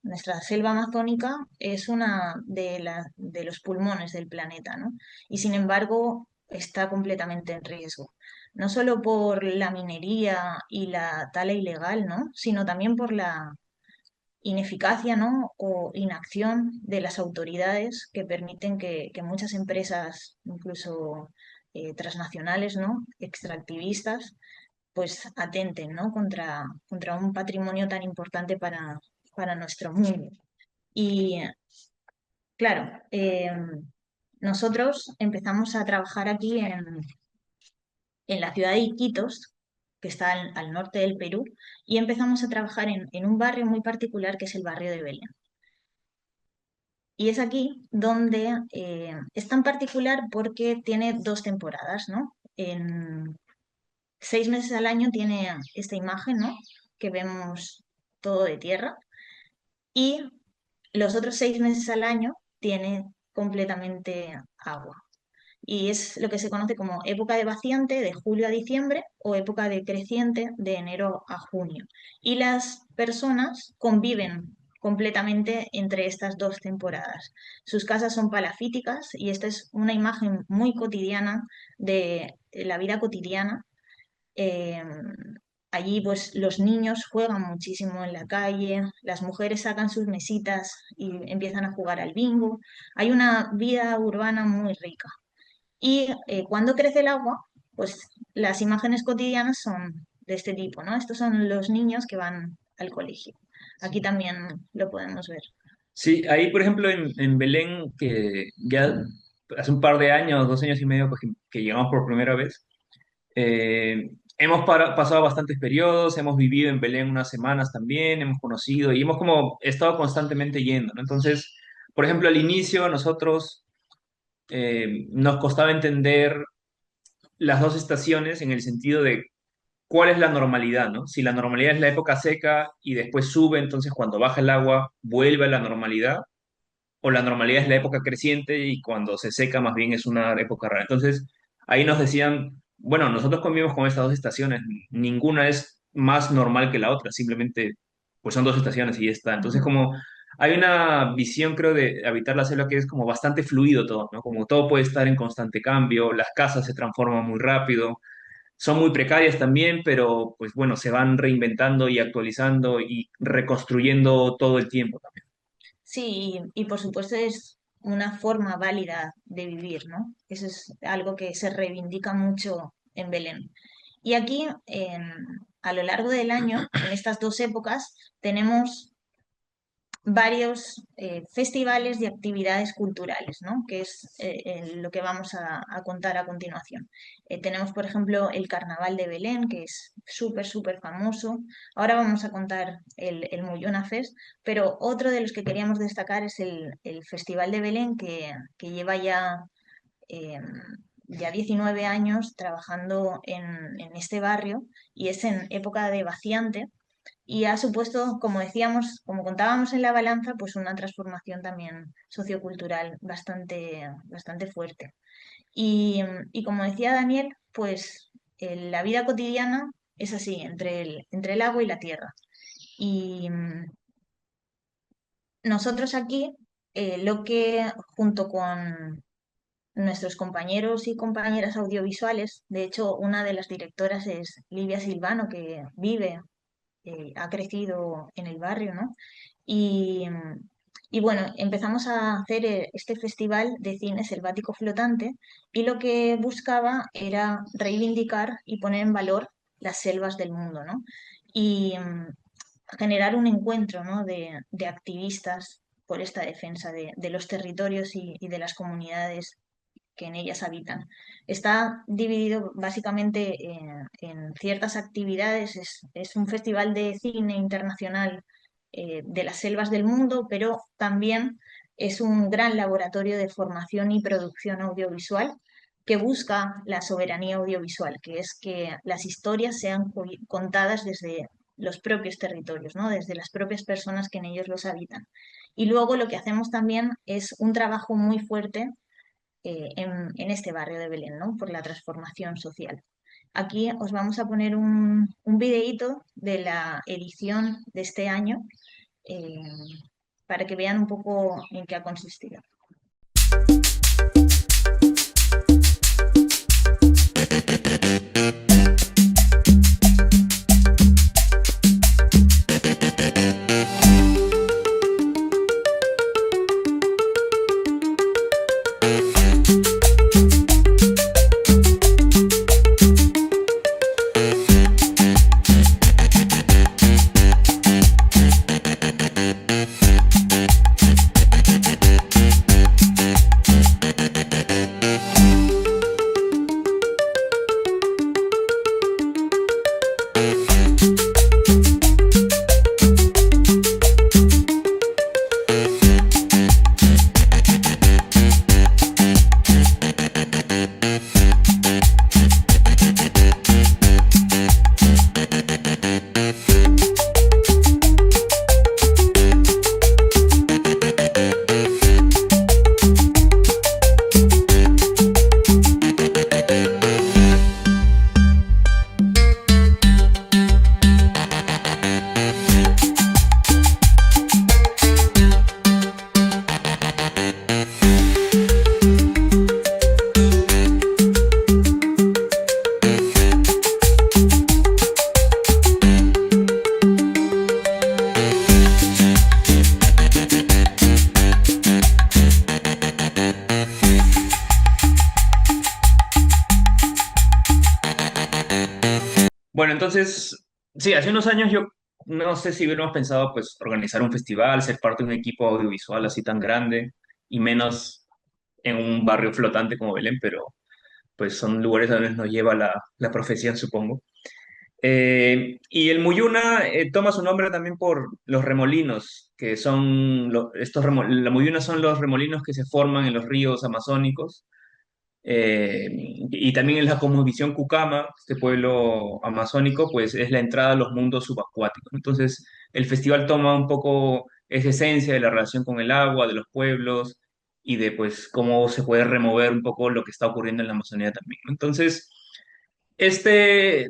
Nuestra selva amazónica es una de los pulmones del planeta, ¿no? Y sin embargo está completamente en riesgo. No solo por la minería y la tala ilegal, ¿no? Sino también por la ineficacia, ¿no? O inacción de las autoridades que permiten que muchas empresas, incluso transnacionales, ¿no? Extractivistas, pues atenten, ¿no? contra un patrimonio tan importante para nuestro mundo. Y claro, nosotros empezamos a trabajar aquí en la ciudad de Iquitos, que está al norte del Perú, y empezamos a trabajar en un barrio muy particular que es el barrio de Belén. Y es aquí donde es tan particular porque tiene dos temporadas, ¿no? En 6 meses al año tiene esta imagen, ¿no? Que vemos todo de tierra. Y los otros 6 meses al año tiene completamente agua. Y es lo que se conoce como época de vaciante de julio a diciembre o época de creciente de enero a junio. Y las personas conviven completamente entre estas dos temporadas. Sus casas son palafíticas y esta es una imagen muy cotidiana de la vida cotidiana. Eh, Allí pues los niños juegan muchísimo en la calle, las mujeres sacan sus mesitas y empiezan a jugar al bingo. Hay una vida urbana muy rica. Y cuando crece el agua, pues las imágenes cotidianas son de este tipo, ¿no? Estos son los niños que van al colegio. aquí Sí. también lo podemos ver. Sí, ahí, por ejemplo, en Belén, que ya hace un par de años, 2 años y medio, pues, que llegamos por primera vez, hemos pasado bastantes periodos, hemos vivido en Belén unas semanas también, hemos conocido y hemos como estado constantemente yendo, ¿no? Entonces, por ejemplo, al inicio nosotros nos costaba entender las dos estaciones en el sentido de cuál es la normalidad, ¿no? Si la normalidad es la época seca y después sube, entonces cuando baja el agua vuelve a la normalidad, o la normalidad es la época creciente y cuando se seca más bien es una época rara. Entonces, ahí nos decían, bueno, nosotros convivimos con estas dos estaciones, ninguna es más normal que la otra, simplemente pues son dos estaciones y ya está. Entonces, Ujú. como hay una visión, creo, de habitar la selva que es como bastante fluido todo, ¿no? Como todo puede estar en constante cambio, las casas se transforman muy rápido, son muy precarias también, pero pues bueno, se van reinventando y actualizando y reconstruyendo todo el tiempo también. Sí, y por supuesto es una forma válida de vivir, ¿no? Eso es algo que se reivindica mucho en Belén. Y aquí, a lo largo del año, en estas dos épocas, tenemos varios festivales y actividades culturales, ¿no? Que es lo que vamos a contar a continuación. Tenemos, por ejemplo, el Carnaval de Belén, que es súper, súper famoso. Ahora vamos a contar el Mollona Fest, pero otro de los que queríamos destacar es el Festival de Belén, que lleva eh, ya 19 años trabajando en este barrio y es en época de vaciante y ha supuesto, como decíamos, como contábamos en la balanza, pues una transformación también sociocultural bastante, bastante fuerte. Y, y como decía Daniel, pues la vida cotidiana es así, entre el agua y la tierra. Y nosotros aquí, lo que junto con nuestros compañeros y compañeras audiovisuales, de hecho, una de las directoras es Livia Silvano, que vive ha crecido en el barrio, ¿no? Y, y bueno, empezamos a hacer este festival de cine selvático flotante y lo que buscaba era reivindicar y poner en valor las selvas del mundo, ¿no? Y generar un encuentro, ¿no? de activistas por esta defensa de los territorios y de las comunidades que en ellas habitan. Está dividido básicamente en ciertas actividades, es un festival de cine internacional de las selvas del mundo, pero también es un gran laboratorio de formación y producción audiovisual que busca la soberanía audiovisual, que es que las historias sean contadas desde los propios territorios, ¿no? Desde las propias personas que en ellos los habitan. Y luego lo que hacemos también es un trabajo muy fuerte en este barrio de Belén, ¿no? Por la transformación social. Aquí os vamos a poner un videíto de la edición de este año eh, para que vean un poco en qué ha consistido. Bueno, entonces, sí, hace unos años yo no sé si hubiéramos pensado pues organizar un festival, ser parte de un equipo audiovisual así tan grande y menos en un barrio flotante como Belén, pero pues son lugares a donde nos lleva la profesión, supongo. Y el Muyuna toma su nombre también por los remolinos, que son, la Muyuna son los remolinos que se forman en los ríos amazónicos. Y también en la cosmovisión Cucama, este pueblo amazónico, pues es la entrada a los mundos subacuáticos. Entonces, el festival toma un poco esa esencia de la relación con el agua, de los pueblos y de pues cómo se puede remover un poco lo que está ocurriendo en la Amazonía también, ¿no? Entonces,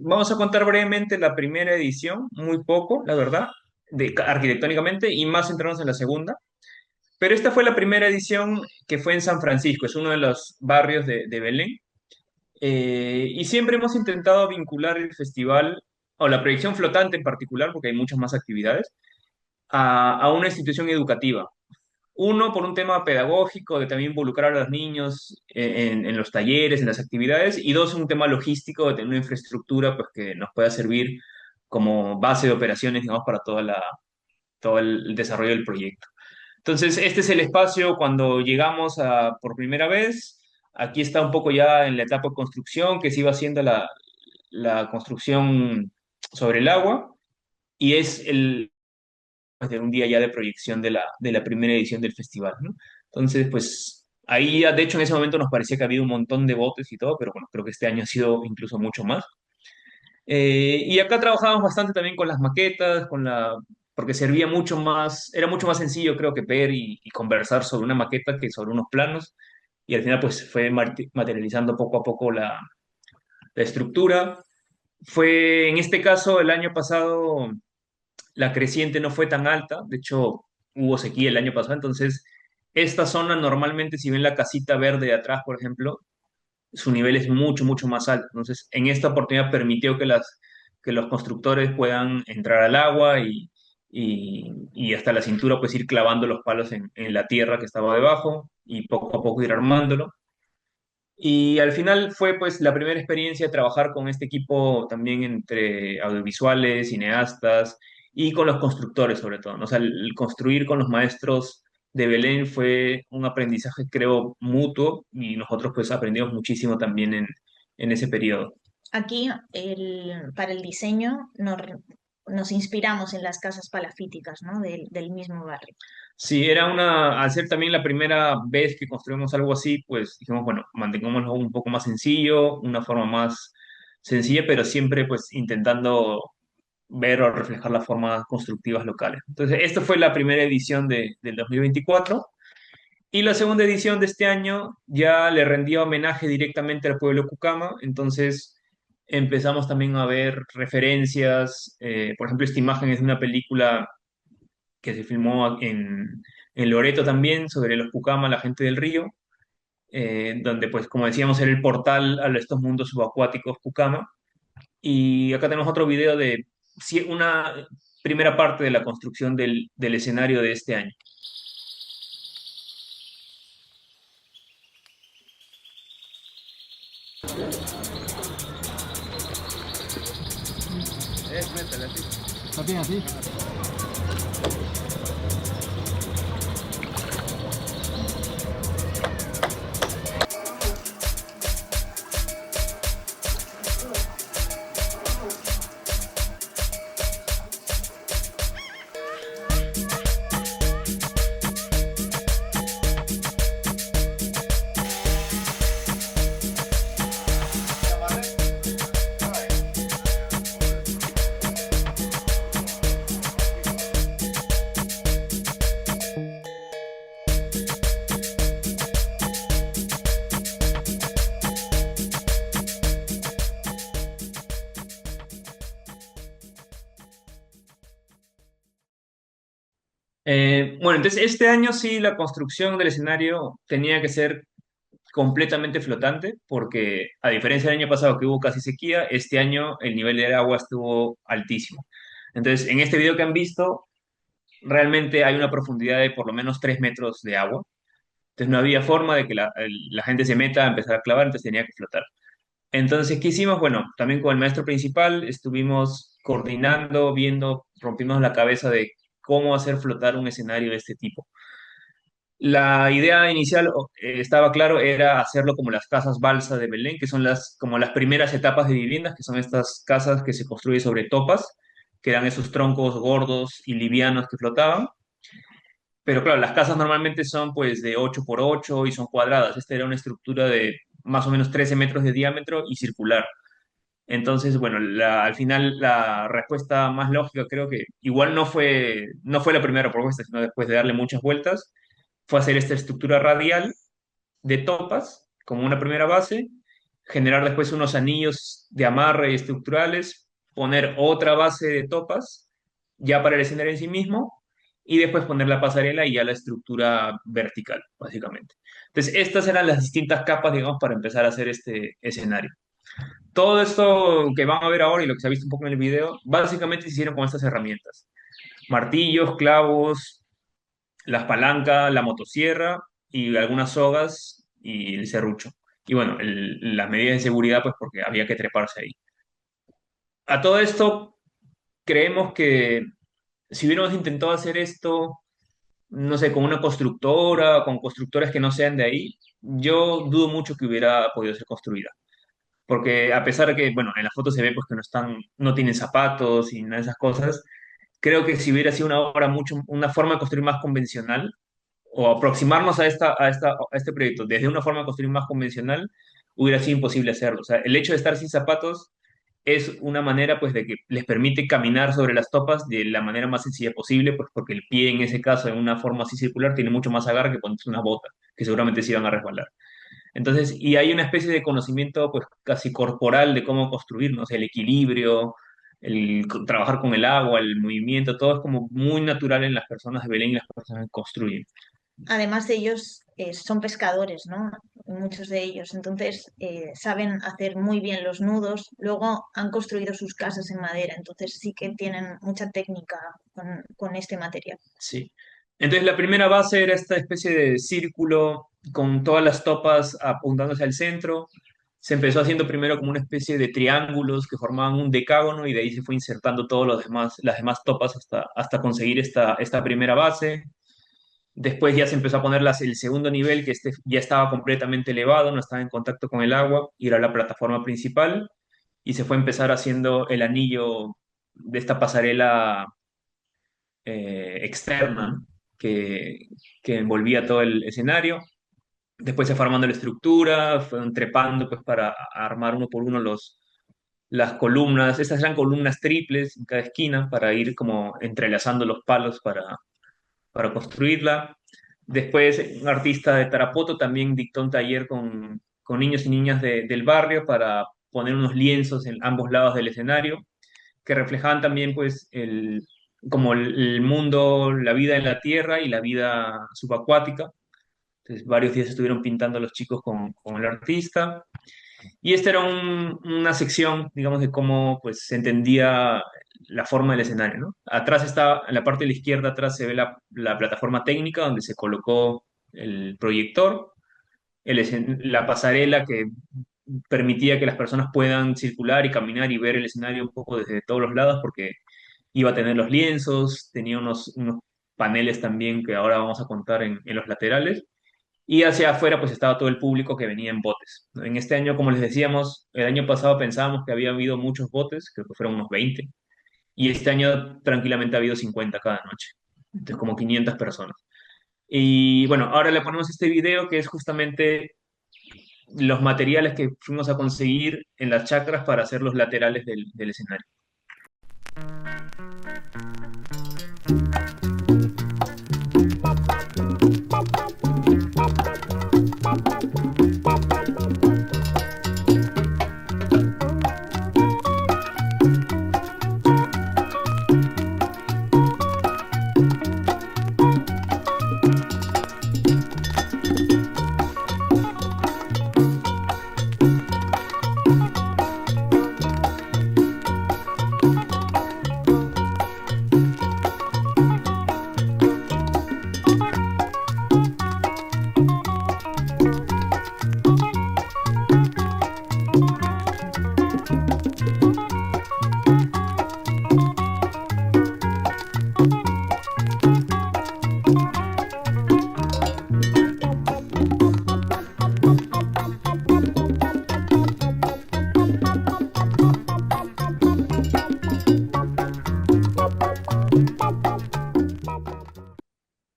vamos a contar brevemente la primera edición, muy poco, la verdad, arquitectónicamente, y más centrarnos en la segunda. Pero esta fue la primera edición que fue en San Francisco, es uno de los barrios de Belén. Y siempre hemos intentado vincular el festival, o la proyección flotante en particular, porque hay muchas más actividades, a una institución educativa. Uno, por un tema pedagógico, de también involucrar a los niños en los talleres, en las actividades, y dos, un tema logístico, de tener una infraestructura pues, que nos pueda servir como base de operaciones, digamos, para todo el desarrollo del proyecto. Entonces, este es el espacio cuando llegamos por primera vez. Aquí está un poco ya en la etapa de construcción, que se iba haciendo la construcción sobre el agua, y es pues, de un día ya de proyección de la primera edición del festival, ¿no? Entonces, pues ahí ya, de hecho, en ese momento nos parecía que había un montón de botes y todo, pero bueno, creo que este año ha sido incluso mucho más. Y acá trabajamos bastante también con las maquetas, porque servía mucho más, era mucho más sencillo creo que ver y conversar sobre una maqueta que sobre unos planos. Y al final pues fue materializando poco a poco la estructura. Fue, en este caso, el año pasado la creciente no fue tan alta, de hecho hubo sequía el año pasado, entonces esta zona normalmente, si ven la casita verde de atrás, por ejemplo, su nivel es mucho, mucho más alto. Entonces, en esta oportunidad permitió que los constructores puedan entrar al agua y hasta la cintura, pues ir clavando los palos en la tierra que estaba debajo y poco a poco ir armándolo. Y al final fue pues la primera experiencia de trabajar con este equipo también entre audiovisuales, cineastas y con los constructores sobre todo, ¿no? O sea, el construir con los maestros de Belén fue un aprendizaje creo mutuo y nosotros pues aprendimos muchísimo también en ese periodo. Aquí, para el diseño, nos inspiramos en las casas palafíticas, ¿no? Del mismo barrio. Sí, al ser también la primera vez que construimos algo así, pues dijimos, bueno, mantengámoslo un poco más sencillo, una forma más sencilla, pero siempre pues intentando ver o reflejar las formas constructivas locales. Entonces, esta fue la primera edición del 2024 y la segunda edición de este año ya le rendía homenaje directamente al pueblo Cucama, entonces empezamos también a ver referencias, por ejemplo, esta imagen es de una película que se filmó en Loreto también, sobre los Cucama, la gente del río, donde pues como decíamos era el portal a estos mundos subacuáticos Cucama. Y acá tenemos otro video de una primera parte de la construcción del escenario de este año. ¿Está bien así? Bueno, entonces este año sí la construcción del escenario tenía que ser completamente flotante, porque a diferencia del año pasado que hubo casi sequía, este año el nivel del agua estuvo altísimo. Entonces, en este video que han visto, realmente hay una profundidad de por lo menos 3 metros de agua. Entonces no había forma de que la gente se meta a empezar a clavar, entonces tenía que flotar. Entonces, ¿qué hicimos? Bueno, también con el maestro principal estuvimos coordinando, viendo, rompiéndonos la cabeza de cómo hacer flotar un escenario de este tipo. La idea inicial, estaba claro, era hacerlo como las casas balsa de Belén, que son como las primeras etapas de viviendas, que son estas casas que se construyen sobre topas, que eran esos troncos gordos y livianos que flotaban. Pero claro, las casas normalmente son pues de 8 por 8 y son cuadradas. Esta era una estructura de más o menos 13 metros de diámetro y circular. Entonces, bueno, al final la respuesta más lógica creo que igual no fue la primera propuesta, sino después de darle muchas vueltas, fue hacer esta estructura radial de topas como una primera base, generar después unos anillos de amarre estructurales, poner otra base de topas ya para el escenario en sí mismo y después poner la pasarela y ya la estructura vertical, básicamente. Entonces, estas eran las distintas capas, digamos, para empezar a hacer este escenario. Todo esto que van a ver ahora y lo que se ha visto un poco en el video, básicamente se hicieron con estas herramientas. Martillos, clavos, las palancas, la motosierra y algunas sogas y el serrucho. Y bueno, las medidas de seguridad, pues porque había que treparse ahí. A todo esto, creemos que si hubiéramos intentado hacer esto, no sé, con una constructora, con constructores que no sean de ahí, yo dudo mucho que hubiera podido ser construida. Porque a pesar de que, bueno, en la foto se ve pues que no tienen zapatos y nada de esas cosas, creo que si hubiera sido una forma de construir más convencional, o aproximarnos a este proyecto desde una forma de construir más convencional, hubiera sido imposible hacerlo. O sea, el hecho de estar sin zapatos es una manera pues de que les permite caminar sobre las topas de la manera más sencilla posible, pues porque el pie en ese caso, en una forma así circular, tiene mucho más agarre que ponerse una bota, que seguramente se iban a resbalar. Entonces, y hay una especie de conocimiento pues casi corporal de cómo construir, ¿no? O sea, el equilibrio, trabajar con el agua, el movimiento, todo es como muy natural en las personas de Belén y las personas que construyen. Además de ellos, son pescadores, ¿no? Muchos de ellos. Entonces, saben hacer muy bien los nudos. Luego han construido sus casas en madera. Entonces, sí que tienen mucha técnica con este material. Sí. Entonces la primera base era esta especie de círculo con todas las topas apuntándose al centro. Se empezó haciendo primero como una especie de triángulos que formaban un decágono y de ahí se fue insertando las demás topas hasta conseguir esta primera base. Después ya se empezó a poner el segundo nivel, que este ya estaba completamente elevado, no estaba en contacto con el agua, y era la plataforma principal. Y se fue a empezar haciendo el anillo de esta pasarela externa, ¿no? que envolvía todo el escenario. Después se fue armando la estructura, fueron trepando pues, para armar uno por uno las columnas. Estas eran columnas triples en cada esquina para ir como entrelazando los palos para construirla. Después, un artista de Tarapoto también dictó un taller con niños y niñas del barrio para poner unos lienzos en ambos lados del escenario que reflejaban también pues como el mundo, la vida en la tierra y la vida subacuática. Entonces varios días estuvieron pintando los chicos con el artista. Y esta era una sección, digamos, de cómo pues se entendía la forma del escenario, ¿no? Atrás está, en la parte de la izquierda, atrás se ve la plataforma técnica donde se colocó el proyector, la pasarela que permitía que las personas puedan circular y caminar y ver el escenario un poco desde todos los lados, porque iba a tener los lienzos, tenía unos paneles también que ahora vamos a contar en los laterales, y hacia afuera pues estaba todo el público que venía en botes. En este año, como les decíamos, el año pasado pensábamos que había habido muchos botes, creo que fueron unos 20, y este año tranquilamente ha habido 50 cada noche, entonces como 500 personas. Y bueno, ahora le ponemos este video que es justamente los materiales que fuimos a conseguir en las chacras para hacer los laterales del escenario.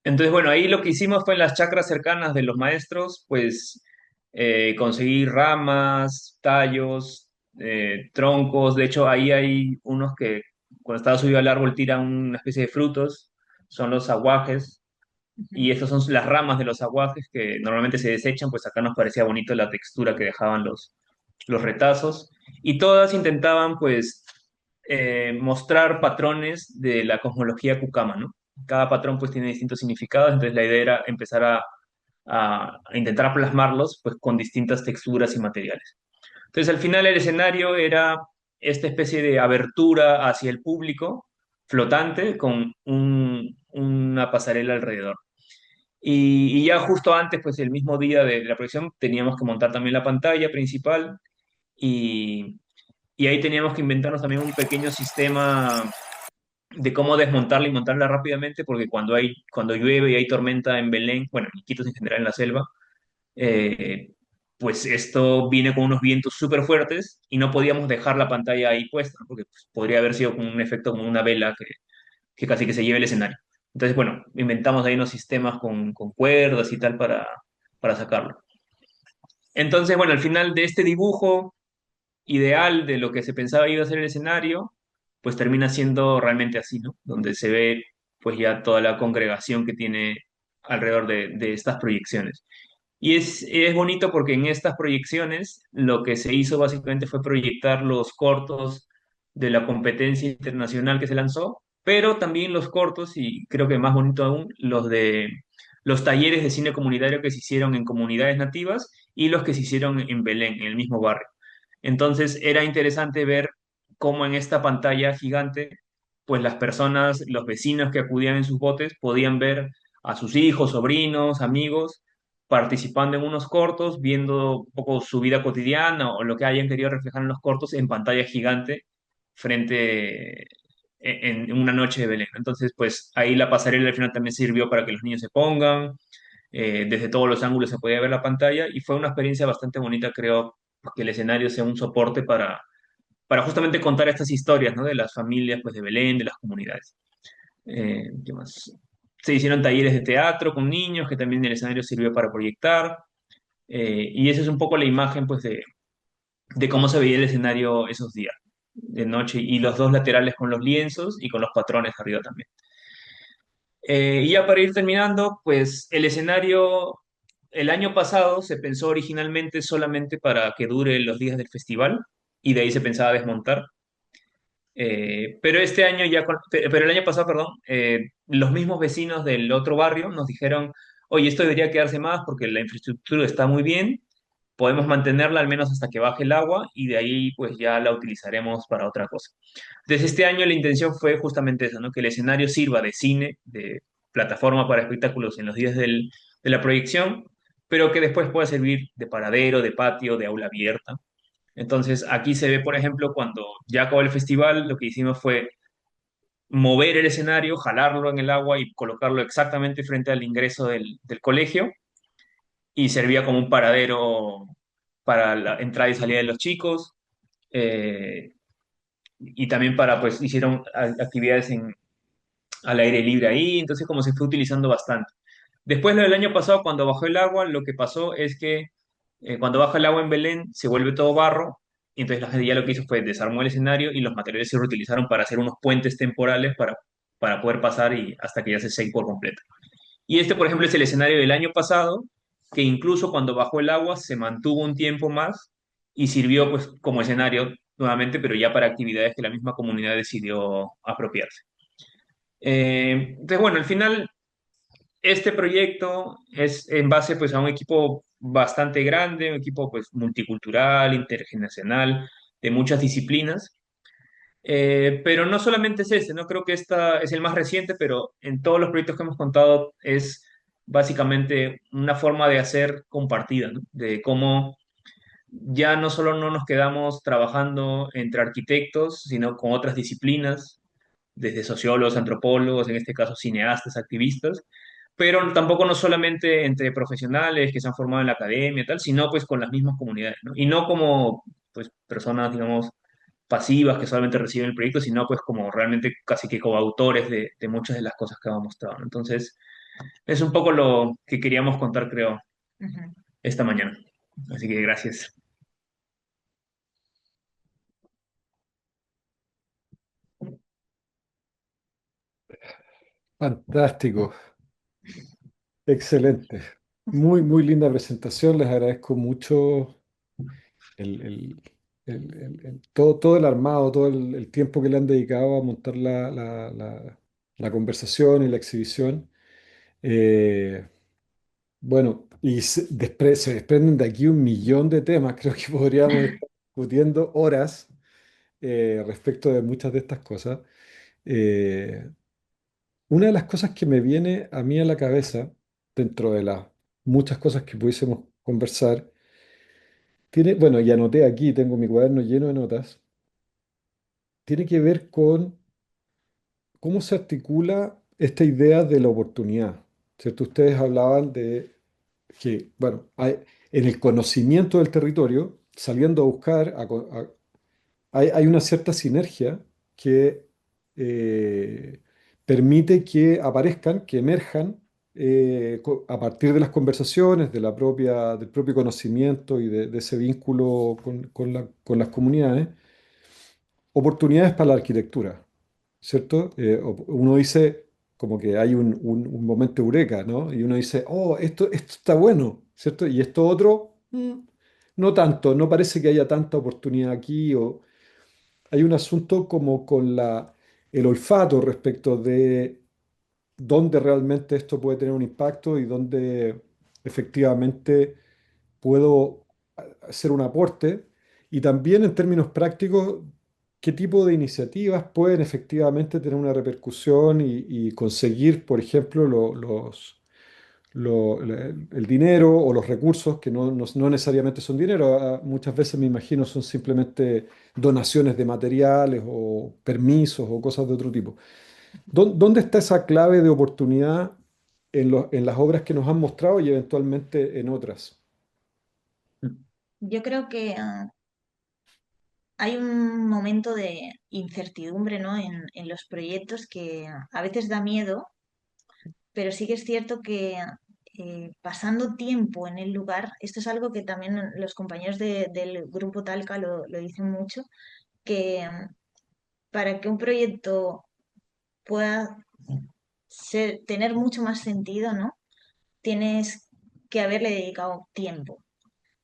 Entonces, bueno, ahí lo que hicimos fue en las chacras cercanas de los maestros, pues conseguir ramas, tallos, troncos. De hecho, ahí hay unos que cuando está subido al árbol tiran una especie de frutos, son los aguajes, Ujú. y estas son las ramas de los aguajes que normalmente se desechan, pues acá nos parecía bonito la textura que dejaban los retazos. Y todas intentaban, pues, mostrar patrones de la cosmología Kukama, ¿no? Cada patrón pues tiene distintos significados, entonces la idea era empezar a intentar plasmarlos pues con distintas texturas y materiales. Entonces al final el escenario era esta especie de abertura hacia el público flotante con una pasarela alrededor. Y ya justo antes, pues el mismo día de la proyección, teníamos que montar también la pantalla principal y, y ahí teníamos que inventarnos también un pequeño sistema de cómo desmontarla y montarla rápidamente, porque cuando llueve y hay tormenta en Belén, bueno, en Iquitos en general en la selva, eh, pues esto viene con unos vientos súper fuertes y no podíamos dejar la pantalla ahí puesta, ¿no? Porque pues, podría haber sido como un efecto como una vela que casi que se lleve el escenario. Entonces, bueno, inventamos ahí unos sistemas con cuerdas y tal para sacarlo. Entonces, bueno, al final de este dibujo ideal de lo que se pensaba iba a ser el escenario, pues termina siendo realmente así, ¿no? Donde se ve pues ya toda la congregación que tiene alrededor de estas proyecciones. Y es bonito porque en estas proyecciones lo que se hizo básicamente fue proyectar los cortos de la competencia internacional que se lanzó, pero también los cortos, y creo que más bonito aún, los de los talleres de cine comunitario que se hicieron en comunidades nativas y los que se hicieron en Belén, en el mismo barrio. Entonces era interesante ver cómo en esta pantalla gigante, pues las personas, los vecinos que acudían en sus botes podían ver a sus hijos, sobrinos, amigos participando en unos cortos, viendo un poco su vida cotidiana o lo que hayan querido reflejar en los cortos en pantalla gigante frente en una noche de Belén. Entonces, pues ahí la pasarela al final también sirvió para que los niños se pongan, desde todos los ángulos se podía ver la pantalla y fue una experiencia bastante bonita, creo, que el escenario sea un soporte para justamente contar estas historias, ¿no? De las familias, pues de Belén, de las comunidades. ¿Qué más? Se hicieron talleres de teatro con niños, que también el escenario sirvió para proyectar. Y esa es un poco la imagen, pues, de cómo se veía el escenario esos días de noche y los dos laterales con los lienzos y con los patrones arriba también. Y ya para ir terminando, pues el escenario el año pasado se pensó originalmente solamente para que dure los días del festival y de ahí se pensaba desmontar. Pero este año pero el año pasado, perdón, los mismos vecinos del otro barrio nos dijeron, oye, esto debería quedarse más porque la infraestructura está muy bien, podemos mantenerla al menos hasta que baje el agua y de ahí pues ya la utilizaremos para otra cosa. Desde este año la intención fue justamente eso, ¿no? Que el escenario sirva de cine, de plataforma para espectáculos en los días de la proyección, pero que después pueda servir de paradero, de patio, de aula abierta. Entonces, aquí se ve, por ejemplo, cuando ya acabó el festival, lo que hicimos fue mover el escenario, jalarlo en el agua y colocarlo exactamente frente al ingreso del colegio y servía como un paradero para la entrada y salida de los chicos eh, y también para, pues, hicieron actividades al aire libre ahí, entonces como se fue utilizando bastante. Después, lo del año pasado, cuando bajó el agua, lo que pasó es que cuando baja el agua en Belén se vuelve todo barro, y entonces la gente ya lo que hizo fue desarmó el escenario y los materiales se reutilizaron para hacer unos puentes temporales para poder pasar y hasta que ya se seque por completo. Y este, por ejemplo, es el escenario del año pasado, que incluso cuando bajó el agua se mantuvo un tiempo más y sirvió pues como escenario nuevamente, pero ya para actividades que la misma comunidad decidió apropiarse. Entonces, bueno, al final este proyecto es en base pues a un equipo bastante grande, un equipo pues multicultural, intergeneracional, de muchas disciplinas. Pero no solamente es ese, no creo que esta es el más reciente, pero en todos los proyectos que hemos contado es básicamente una forma de hacer compartida, ¿no? De cómo ya no solo no nos quedamos trabajando entre arquitectos, sino con otras disciplinas, desde sociólogos, antropólogos, en este caso cineastas, activistas, pero tampoco no solamente entre profesionales que se han formado en la academia y tal, sino pues con las mismas comunidades, ¿no? Y no como pues personas, digamos, pasivas que solamente reciben el proyecto, sino pues como realmente casi que coautores de muchas de las cosas que vamos mostrado, ¿no? Entonces, Es un poco lo que queríamos contar, creo, Ujú. esta mañana. Así que gracias. Fantástico, excelente. Muy, muy linda presentación. Les agradezco mucho el, el- todo el armado, todo el tiempo que le han dedicado a montar la conversación y la exhibición. Eh, bueno, y se desprenden de aquí un millón de temas. Creo que podríamos estar discutiendo horas respecto de muchas de estas cosas. Eh, una de las cosas que me viene a mí a la cabeza, dentro de las muchas cosas que pudiésemos conversar, tiene, bueno, y anoté aquí, tengo mi cuaderno lleno de notas, tiene que ver con cómo se articula esta idea de la oportunidad, ¿cierto? Ustedes hablaban de que, bueno, en el conocimiento del territorio, saliendo a buscar, hay una cierta sinergia que permite que aparezcan, que emerjan a partir de las conversaciones, del propio conocimiento y de ese vínculo con las comunidades, oportunidades para la arquitectura, ¿cierto? Uno dice como que hay un momento eureka, ¿no? Y uno dice, oh, esto está bueno, ¿cierto? Y esto otro, no tanto, no parece que haya tanta oportunidad aquí, o hay un asunto como con el olfato respecto de dónde realmente esto puede tener un impacto y dónde efectivamente puedo hacer un aporte. Y también en términos prácticos, qué tipo de iniciativas pueden efectivamente tener una repercusión y conseguir, por ejemplo, el dinero o los recursos, que no necesariamente son dinero, muchas veces me imagino son simplemente donaciones de materiales o permisos o cosas de otro tipo. ¿Dónde está esa clave de oportunidad en las obras que nos han mostrado y eventualmente en otras? Yo creo que hay un momento de incertidumbre, ¿no? En los proyectos que a veces da miedo, pero sí que es cierto que pasando tiempo en el lugar, esto es algo que también los compañeros del grupo Talca lo dicen mucho, que para que un proyecto pueda tener mucho más sentido, ¿no? Tienes que haberle dedicado tiempo.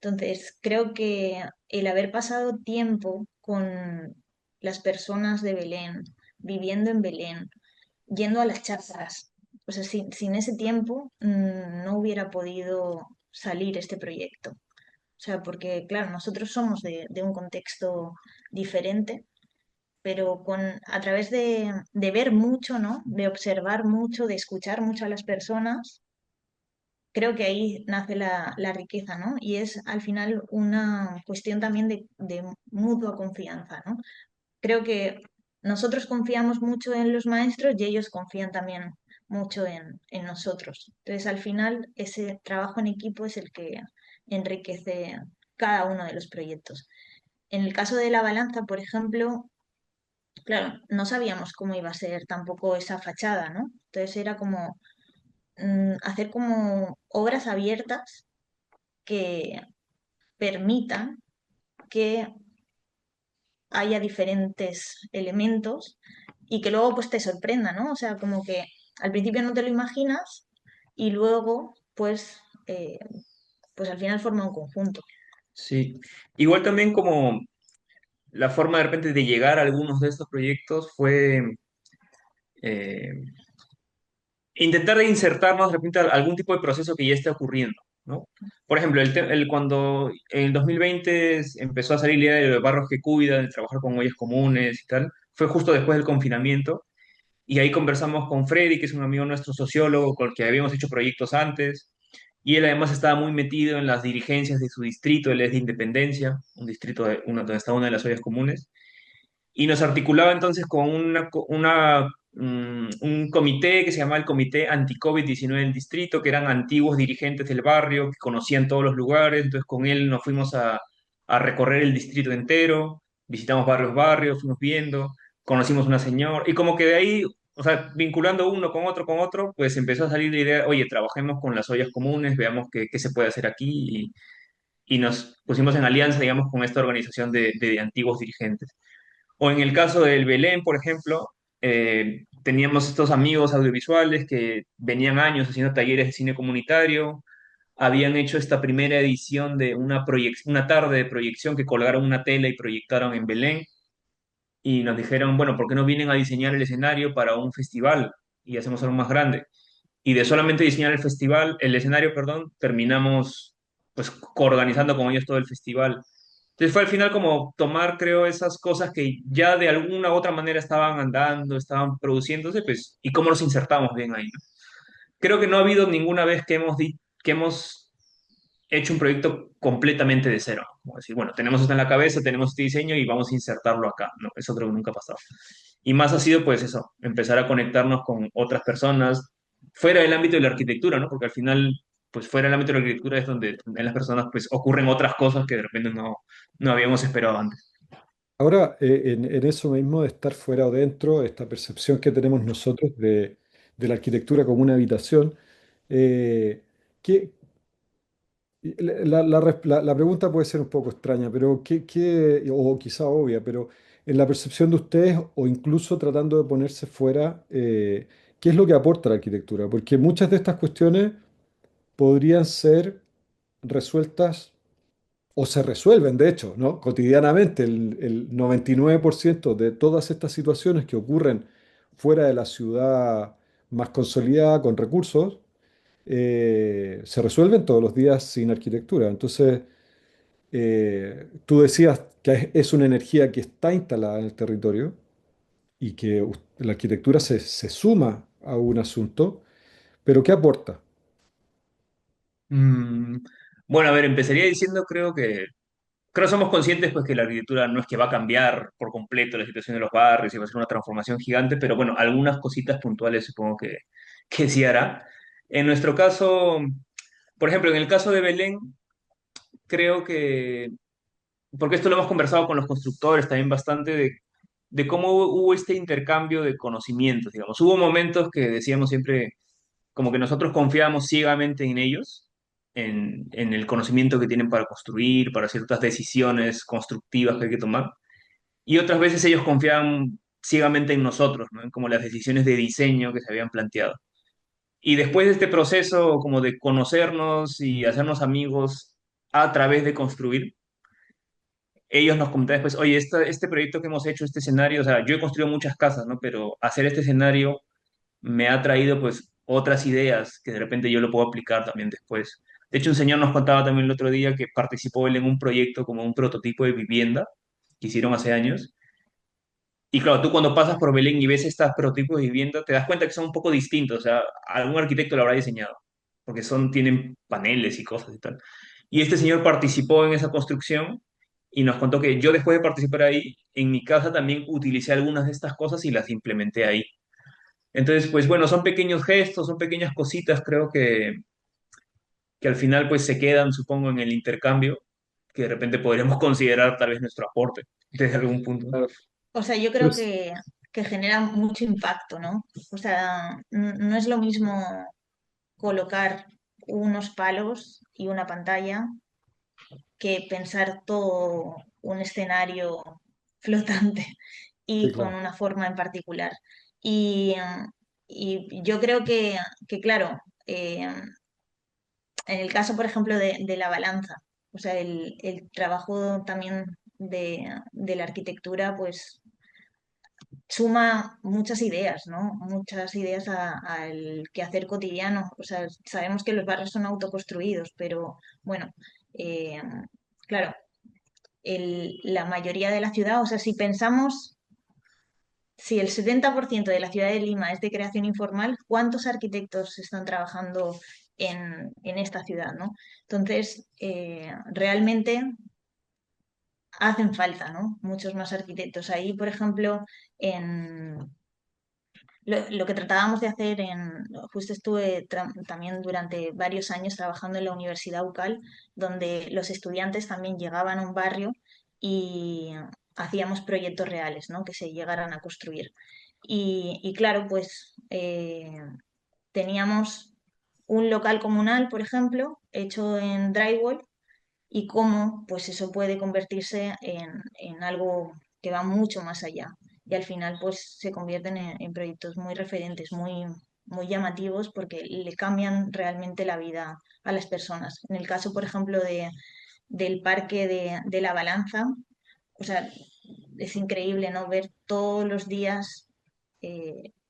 Entonces, creo que el haber pasado tiempo con las personas de Belén, viviendo en Belén, yendo a las charlas, o sea, sin ese tiempo no hubiera podido salir este proyecto. O sea, porque claro, nosotros somos de un contexto diferente, pero a través de ver mucho, ¿no? De observar mucho, de escuchar mucho a las personas, creo que ahí nace la riqueza, ¿no? Y es al final una cuestión también de mutua confianza, ¿no? Creo que nosotros confiamos mucho en los maestros y ellos confían también mucho en nosotros. Entonces, al final, ese trabajo en equipo es el que enriquece cada uno de los proyectos. En el caso de la balanza, por ejemplo, claro, no sabíamos cómo iba a ser tampoco esa fachada, ¿no? Entonces era como hacer como obras abiertas que permitan que haya diferentes elementos y que luego pues te sorprenda, ¿no? O sea, como que al principio no te lo imaginas y luego eh, pues al final forma un conjunto. Sí. Igual también como la forma de repente de llegar a algunos de estos proyectos fue eh, intentar de insertarnos de repente a algún tipo de proceso que ya esté ocurriendo, ¿no? Por ejemplo, cuando en el 2020 empezó a salir la idea de los barrios que cuidan, de trabajar con ollas comunes y tal, fue justo después del confinamiento. Y ahí conversamos con Freddy, que es un amigo nuestro sociólogo, con el que habíamos hecho proyectos antes. Y él además estaba muy metido en las dirigencias de su distrito, él es de Independencia, un distrito donde está una de las ollas comunes. Y nos articulaba entonces con un comité que se llamaba el Comité Anti-COVID-19 del distrito, que eran antiguos dirigentes del barrio, que conocían todos los lugares. Entonces con él nos fuimos a recorrer el distrito entero, visitamos varios barrios, fuimos viendo, conocimos una señora, y como que de ahí o sea, vinculando uno con otro, pues empezó a salir la idea, oye, trabajemos con las ollas comunes, veamos qué se puede hacer aquí y nos pusimos en alianza, digamos, con esta organización de antiguos dirigentes. O en el caso del Belén, por ejemplo, teníamos estos amigos audiovisuales que venían años haciendo talleres de cine comunitario, habían hecho esta primera edición de una tarde de proyección que colgaron una tela y proyectaron en Belén y nos dijeron, bueno, ¿por qué no vienen a diseñar el escenario para un festival y hacemos algo más grande? Y de solamente diseñar el escenario, perdón, terminamos pues coorganizando con ellos todo el festival. Entonces fue al final como tomar, creo, esas cosas que ya de alguna u otra manera estaban andando, estaban produciéndose, pues, y cómo los insertamos bien ahí, ¿no? Creo que no ha habido ninguna vez que hemos hecho un proyecto completamente de cero. Como decir, bueno, tenemos esto en la cabeza, tenemos este diseño y vamos a insertarlo acá, ¿no? Eso creo que nunca ha pasado. Y más ha sido, pues eso, empezar a conectarnos con otras personas fuera del ámbito de la arquitectura, ¿no? Porque al final, pues fuera del ámbito de la arquitectura es donde en las personas, pues ocurren otras cosas que de repente no habíamos esperado antes. Ahora, en eso mismo de estar fuera o dentro, esta percepción que tenemos nosotros de la arquitectura como una habitación, eh, ¿qué, la pregunta puede ser un poco extraña, pero o quizá obvia, pero en la percepción de ustedes o incluso tratando de ponerse fuera, ¿qué es lo que aporta la arquitectura? Porque muchas de estas cuestiones podrían ser resueltas o se resuelven, de hecho, ¿no? Cotidianamente. El 99% de todas estas situaciones que ocurren fuera de la ciudad más consolidada con recursos, se resuelven todos los días sin arquitectura. Entonces, tú decías que es una energía que está instalada en el territorio y que la arquitectura se suma a un asunto, pero ¿qué aporta? Mm, bueno, a ver, empezaría diciendo, creo que somos conscientes pues que la arquitectura no es que va a cambiar por completo la situación de los barrios y va a ser una transformación gigante, pero bueno, algunas cositas puntuales supongo que sí hará. En nuestro caso, por ejemplo, en el caso de Belén, creo que, porque esto lo hemos conversado con los constructores también bastante, de cómo hubo este intercambio de conocimientos, digamos. Hubo momentos que decíamos siempre, como que nosotros confiábamos ciegamente en ellos, en el conocimiento que tienen para construir, para ciertas decisiones constructivas que hay que tomar. Y otras veces ellos confiaban ciegamente en nosotros, ¿no? En como las decisiones de diseño que se habían planteado. Y después de este proceso como de conocernos y hacernos amigos a través de construir, ellos nos comentaban después, oye, este proyecto que hemos hecho, este escenario, o sea, yo he construido muchas casas, ¿no? Pero hacer este escenario me ha traído pues otras ideas que de repente yo lo puedo aplicar también después. De hecho, un señor nos contaba también el otro día que participó él en un proyecto como un prototipo de vivienda que hicieron hace años. Y claro, tú cuando pasas por Belén y ves estos prototipos de vivienda, te das cuenta que son un poco distintos. O sea, algún arquitecto lo habrá diseñado, porque tienen paneles y cosas y tal. Y este señor participó en esa construcción y nos contó que yo después de participar ahí, en mi casa también utilicé algunas de estas cosas y las implementé ahí. Entonces, pues bueno, son pequeños gestos, son pequeñas cositas, creo que al final pues se quedan, supongo, en el intercambio, que de repente podríamos considerar tal vez nuestro aporte desde algún punto. Claro. O sea, yo creo Pues, que genera mucho impacto, ¿no? O sea, no es lo mismo colocar unos palos y una pantalla que pensar todo un escenario flotante sí, y con claro. una forma en particular. Y, y yo creo claro, en el caso, por ejemplo, de la balanza, o sea, el trabajo también de la arquitectura, pues suma muchas ideas, ¿no? Muchas ideas al quehacer cotidiano. O sea, sabemos que los barrios son autoconstruidos, pero bueno, eh, claro, la mayoría de la ciudad, o sea, si pensamos, si el 70% de la ciudad de Lima es de creación informal, ¿cuántos arquitectos están trabajando en esta ciudad, ¿no? Entonces, realmente hacen falta, ¿no? Muchos más arquitectos. Ahí, por ejemplo, en lo que tratábamos de hacer justo estuve también durante varios años trabajando en la Universidad UCAL, donde los estudiantes también llegaban a un barrio y hacíamos proyectos reales, ¿no? Que se llegaran a construir. Y claro, pues teníamos un local comunal, por ejemplo, hecho en drywall y cómo pues eso puede convertirse en algo que va mucho más allá. Y al final pues se convierten en proyectos muy referentes, muy llamativos porque le cambian realmente la vida a las personas. En el caso, por ejemplo, del parque de la Balanza, o sea, es increíble, ¿no? Ver todos los días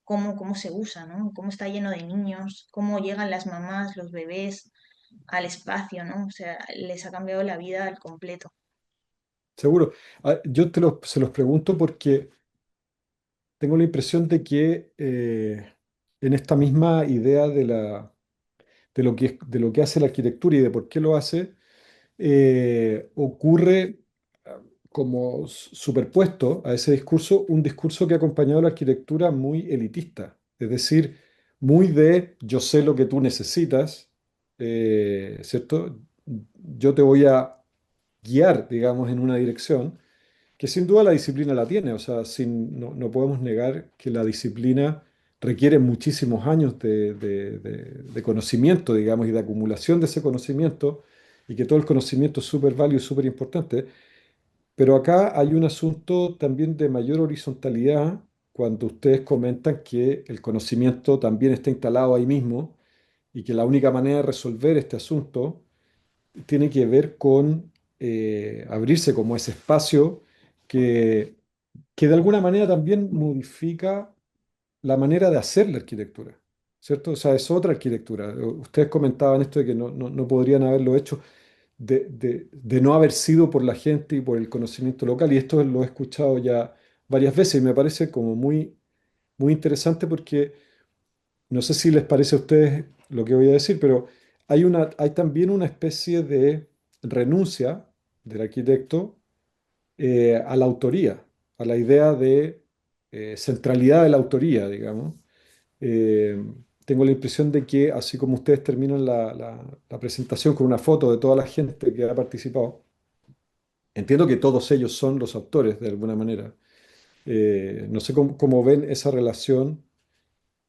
cómo se usa, ¿no? Cómo está lleno de niños, cómo llegan las mamás, los bebés al espacio, ¿no? O sea, les ha cambiado la vida al completo. Seguro. Yo se los pregunto porque tengo la impresión de que en esta misma idea de lo que hace la arquitectura y de por qué lo hace, ocurre como superpuesto a ese discurso, un discurso que ha acompañado la arquitectura muy elitista, es decir, muy de yo sé lo que tú necesitas, ¿cierto? Yo te voy a guiar, digamos, en una dirección que sin duda la disciplina la tiene, o sea, no podemos negar que la disciplina requiere muchísimos años de conocimiento, digamos, y de acumulación de ese conocimiento, y que todo el conocimiento es súper válido y súper importante, pero acá hay un asunto también de mayor horizontalidad cuando ustedes comentan que el conocimiento también está instalado ahí mismo y que la única manera de resolver este asunto tiene que ver con abrirse como ese espacio que, que de alguna manera también modifica la manera de hacer la arquitectura, ¿cierto? O sea, es otra arquitectura. Ustedes comentaban esto de que no podrían haberlo hecho de no haber sido por la gente y por el conocimiento local, y esto lo he escuchado ya varias veces y me parece como muy interesante porque no sé si les parece a ustedes lo que voy a decir, pero hay también una especie de renuncia del arquitecto a la autoría, a la idea de centralidad de la autoría, digamos. Eh, Tengo la impresión de que así como ustedes terminan la presentación con una foto de toda la gente que ha participado, entiendo que todos ellos son los autores de alguna manera. No sé cómo ven esa relación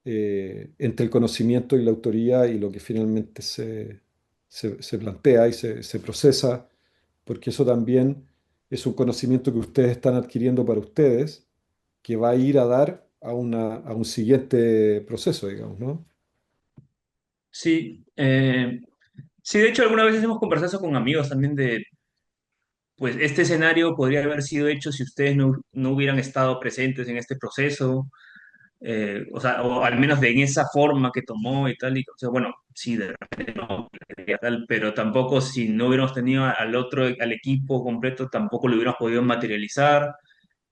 entre el conocimiento y la autoría y lo que finalmente se plantea y se procesa, porque eso también es un conocimiento que ustedes están adquiriendo para ustedes, que va a ir a dar a un siguiente proceso, digamos, ¿no? Sí, sí, de hecho algunas veces hemos conversado eso con amigos también de, pues este escenario podría haber sido hecho si ustedes no hubieran estado presentes en este proceso, o sea, o al menos de en esa forma que tomó y tal, y, o sea, bueno, sí, de repente no, y tal, pero tampoco si no hubiéramos tenido al otro, al equipo completo, tampoco lo hubiéramos podido materializar.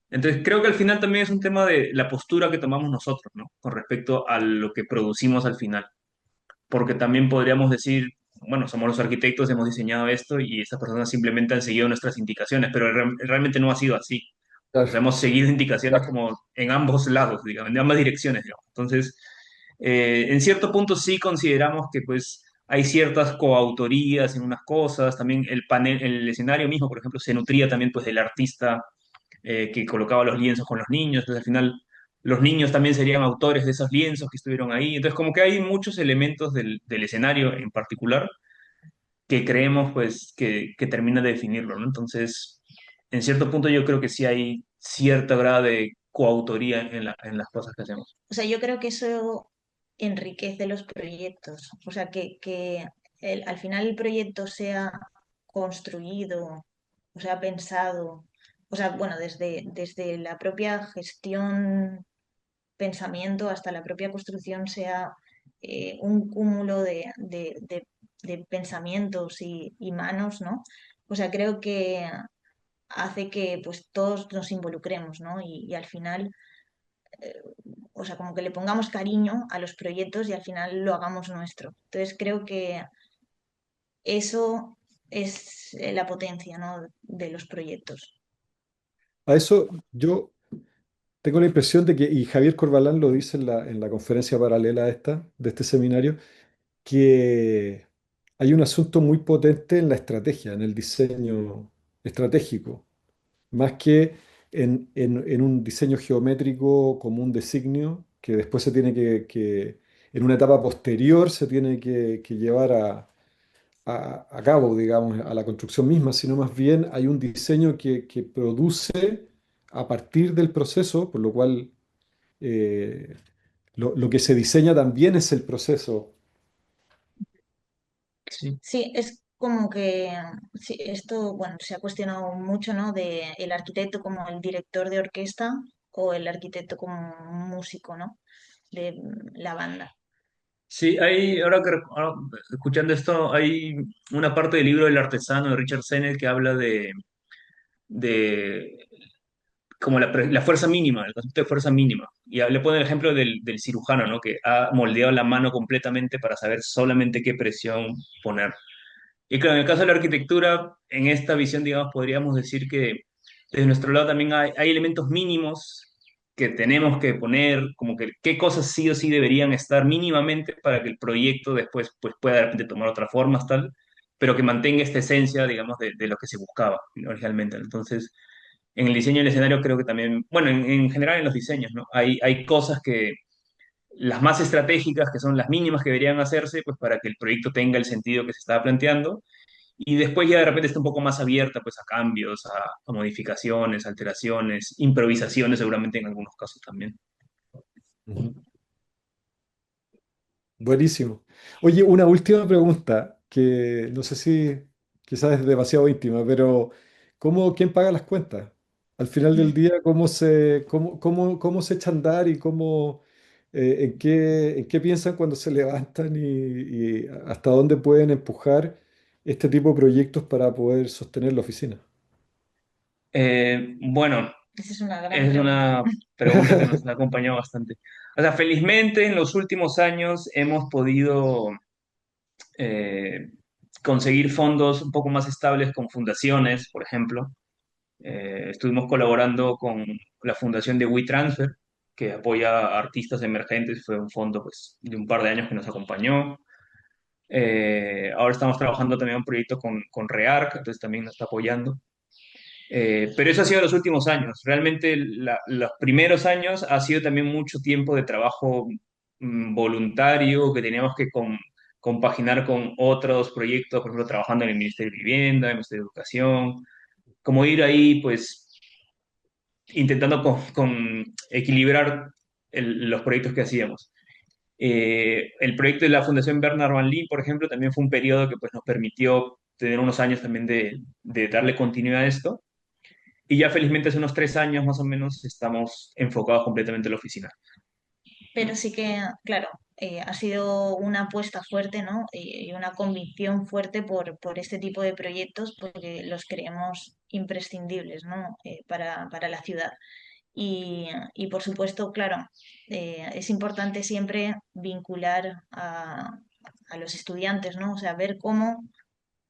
Entonces, creo que al final también es un tema de la postura que tomamos nosotros, ¿no? Con respecto a lo que producimos al final. Porque también podríamos decir, bueno, somos los arquitectos, hemos diseñado esto y estas personas simplemente han seguido nuestras indicaciones, pero realmente no ha sido así. O sea, Claro. hemos seguido indicaciones como en ambos lados, digamos, en ambas direcciones, digamos. Entonces, en cierto punto sí consideramos que pues hay ciertas coautorías en unas cosas, también el panel, el escenario mismo, por ejemplo, se nutría también pues del artista que colocaba los lienzos con los niños, entonces al final los niños también serían autores de esos lienzos que estuvieron ahí, entonces como que hay muchos elementos del escenario en particular que creemos pues que termina de definirlo, ¿no? Entonces, en cierto punto yo creo que sí hay cierta grado de coautoría en las cosas que hacemos. O sea, yo creo que eso enriquece los proyectos. O sea, que al final el proyecto sea construido, o sea, pensado, o sea, bueno, desde la propia gestión, pensamiento hasta la propia construcción sea un cúmulo de pensamientos y manos, ¿no? O sea, creo que hace que pues todos nos involucremos, ¿no? Y al final o sea, como que le pongamos cariño a los proyectos y al final lo hagamos nuestro. Entonces creo que eso es la potencia, ¿no? De los proyectos. A eso yo tengo la impresión de que, y Javier Corbalán lo dice en la conferencia paralela a esta, de este seminario, que hay un asunto muy potente en la estrategia, en el diseño estratégico, más que en un diseño geométrico como un designio que después se tiene en una etapa posterior se tiene que llevar a cabo, digamos, a la construcción misma, sino más bien hay un diseño que produce a partir del proceso, por lo cual eh, lo que se diseña también es el proceso. Sí. Sí, es como que sí, esto, bueno, se ha cuestionado mucho, ¿no? De el arquitecto como el director de orquesta o el arquitecto como un músico, ¿no? De la banda. Sí, ahora escuchando esto, hay una parte del libro del artesano de Richard Sennett que habla de como la fuerza mínima, el concepto de fuerza mínima. Y le pone el ejemplo del cirujano, ¿no? Que ha moldeado la mano completamente para saber solamente qué presión poner. Y claro, en el caso de la arquitectura, en esta visión, digamos, podríamos decir que desde nuestro lado también hay elementos mínimos que tenemos que poner, como que qué cosas sí o sí deberían estar mínimamente para que el proyecto después pues, pueda de repente tomar otras formas, tal, pero que mantenga esta esencia, digamos, de lo que se buscaba, ¿no? Originalmente. Entonces, en el diseño del escenario creo que también, bueno, en general en los diseños, ¿no? Hay cosas que las más estratégicas, que son las mínimas que deberían hacerse, pues para que el proyecto tenga el sentido que se estaba planteando, y después ya de repente está un poco más abierta pues a cambios, a modificaciones, alteraciones, improvisaciones seguramente en algunos casos también. Ujú. Buenísimo. Oye, una última pregunta que no sé si quizás es demasiado íntima, pero ¿quién paga las cuentas? Al final del día, ¿cómo se echa a andar y en qué piensan cuando se levantan y hasta dónde pueden empujar este tipo de proyectos para poder sostener la oficina? Bueno, Esa es una gran es pregunta. una pregunta que nos ha acompañado bastante. O sea, felizmente en los últimos años hemos podido eh, conseguir fondos un poco más estables con fundaciones, por ejemplo. Estuvimos colaborando con la fundación de WeTransfer, que apoya a artistas emergentes. Fue un fondo pues, de un par de años que nos acompañó. Ahora estamos trabajando también en un proyecto con REARC, entonces también nos está apoyando. Pero eso ha sido los últimos años. Realmente los primeros años ha sido también mucho tiempo de trabajo voluntario que teníamos que compaginar con otros proyectos, por ejemplo, trabajando en el Ministerio de Vivienda, en el Ministerio de Educación, como ir ahí, pues, intentando con equilibrar los proyectos que hacíamos. El proyecto de la Fundación Bernard Van Lee, por ejemplo, también fue un periodo que pues, nos permitió tener unos años también de darle continuidad a esto. Y ya felizmente hace unos 3 años más o menos estamos enfocados completamente en la oficina. Pero sí que, claro, ha sido una apuesta fuerte, ¿no? Y una convicción fuerte por este tipo de proyectos porque los creemos imprescindibles, ¿no? Para la ciudad. Y por supuesto, claro, es importante siempre vincular a los estudiantes, ¿no? O sea, ver cómo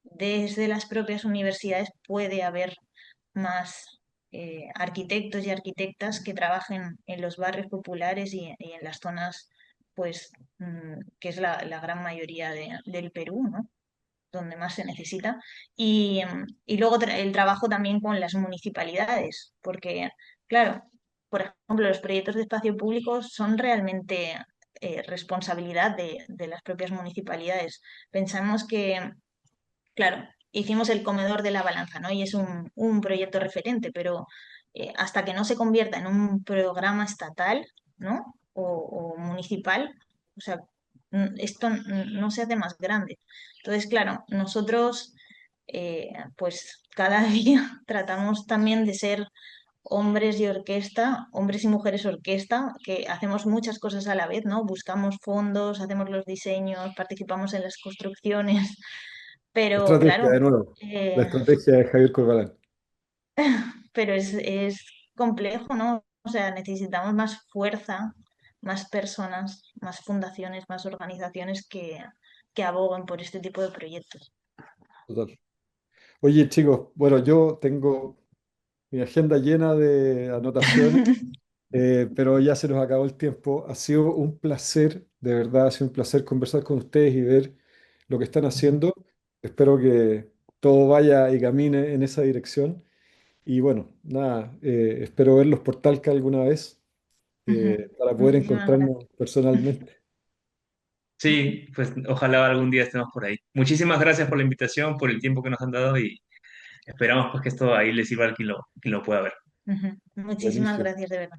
desde las propias universidades puede haber más arquitectos y arquitectas que trabajen en los barrios populares y en las zonas, pues, que es la gran mayoría del Perú, ¿no? Donde más se necesita. Y luego el trabajo también con las municipalidades, porque, claro, por ejemplo, los proyectos de espacio público son realmente responsabilidad de las propias municipalidades. Pensamos que, claro, hicimos el comedor de la balanza, ¿no? Y es un proyecto referente, pero hasta que no se convierta en un programa estatal, ¿no? O municipal, o sea, esto no se hace más grande. Entonces, claro, nosotros, pues cada día tratamos también de ser hombres y orquesta, hombres y mujeres orquesta, que hacemos muchas cosas a la vez, ¿no? Buscamos fondos, hacemos los diseños, participamos en las construcciones, pero Estrategia, claro, de nuevo. La eh, estrategia de Javier Corbalán. pero es complejo, ¿no? O sea, necesitamos más fuerza, más personas, más fundaciones, más organizaciones que aboguen por este tipo de proyectos. Total. Oye, chicos, bueno, yo tengo mi agenda llena de anotaciones. Pero ya se nos acabó el tiempo. Ha sido un placer, de verdad, ha sido un placer conversar con ustedes y ver lo que están haciendo. Espero que todo vaya y camine en esa dirección. Y bueno, nada, espero verlos por Talca alguna vez Ujú. para poder Muchísimas gracias. encontrarnos personalmente. Sí, pues ojalá algún día estemos por ahí. Muchísimas gracias por la invitación, por el tiempo que nos han dado y esperamos pues que esto ahí les sirva a quien lo pueda ver. Ujú. Muchísimas Buenísimo. gracias, de verdad.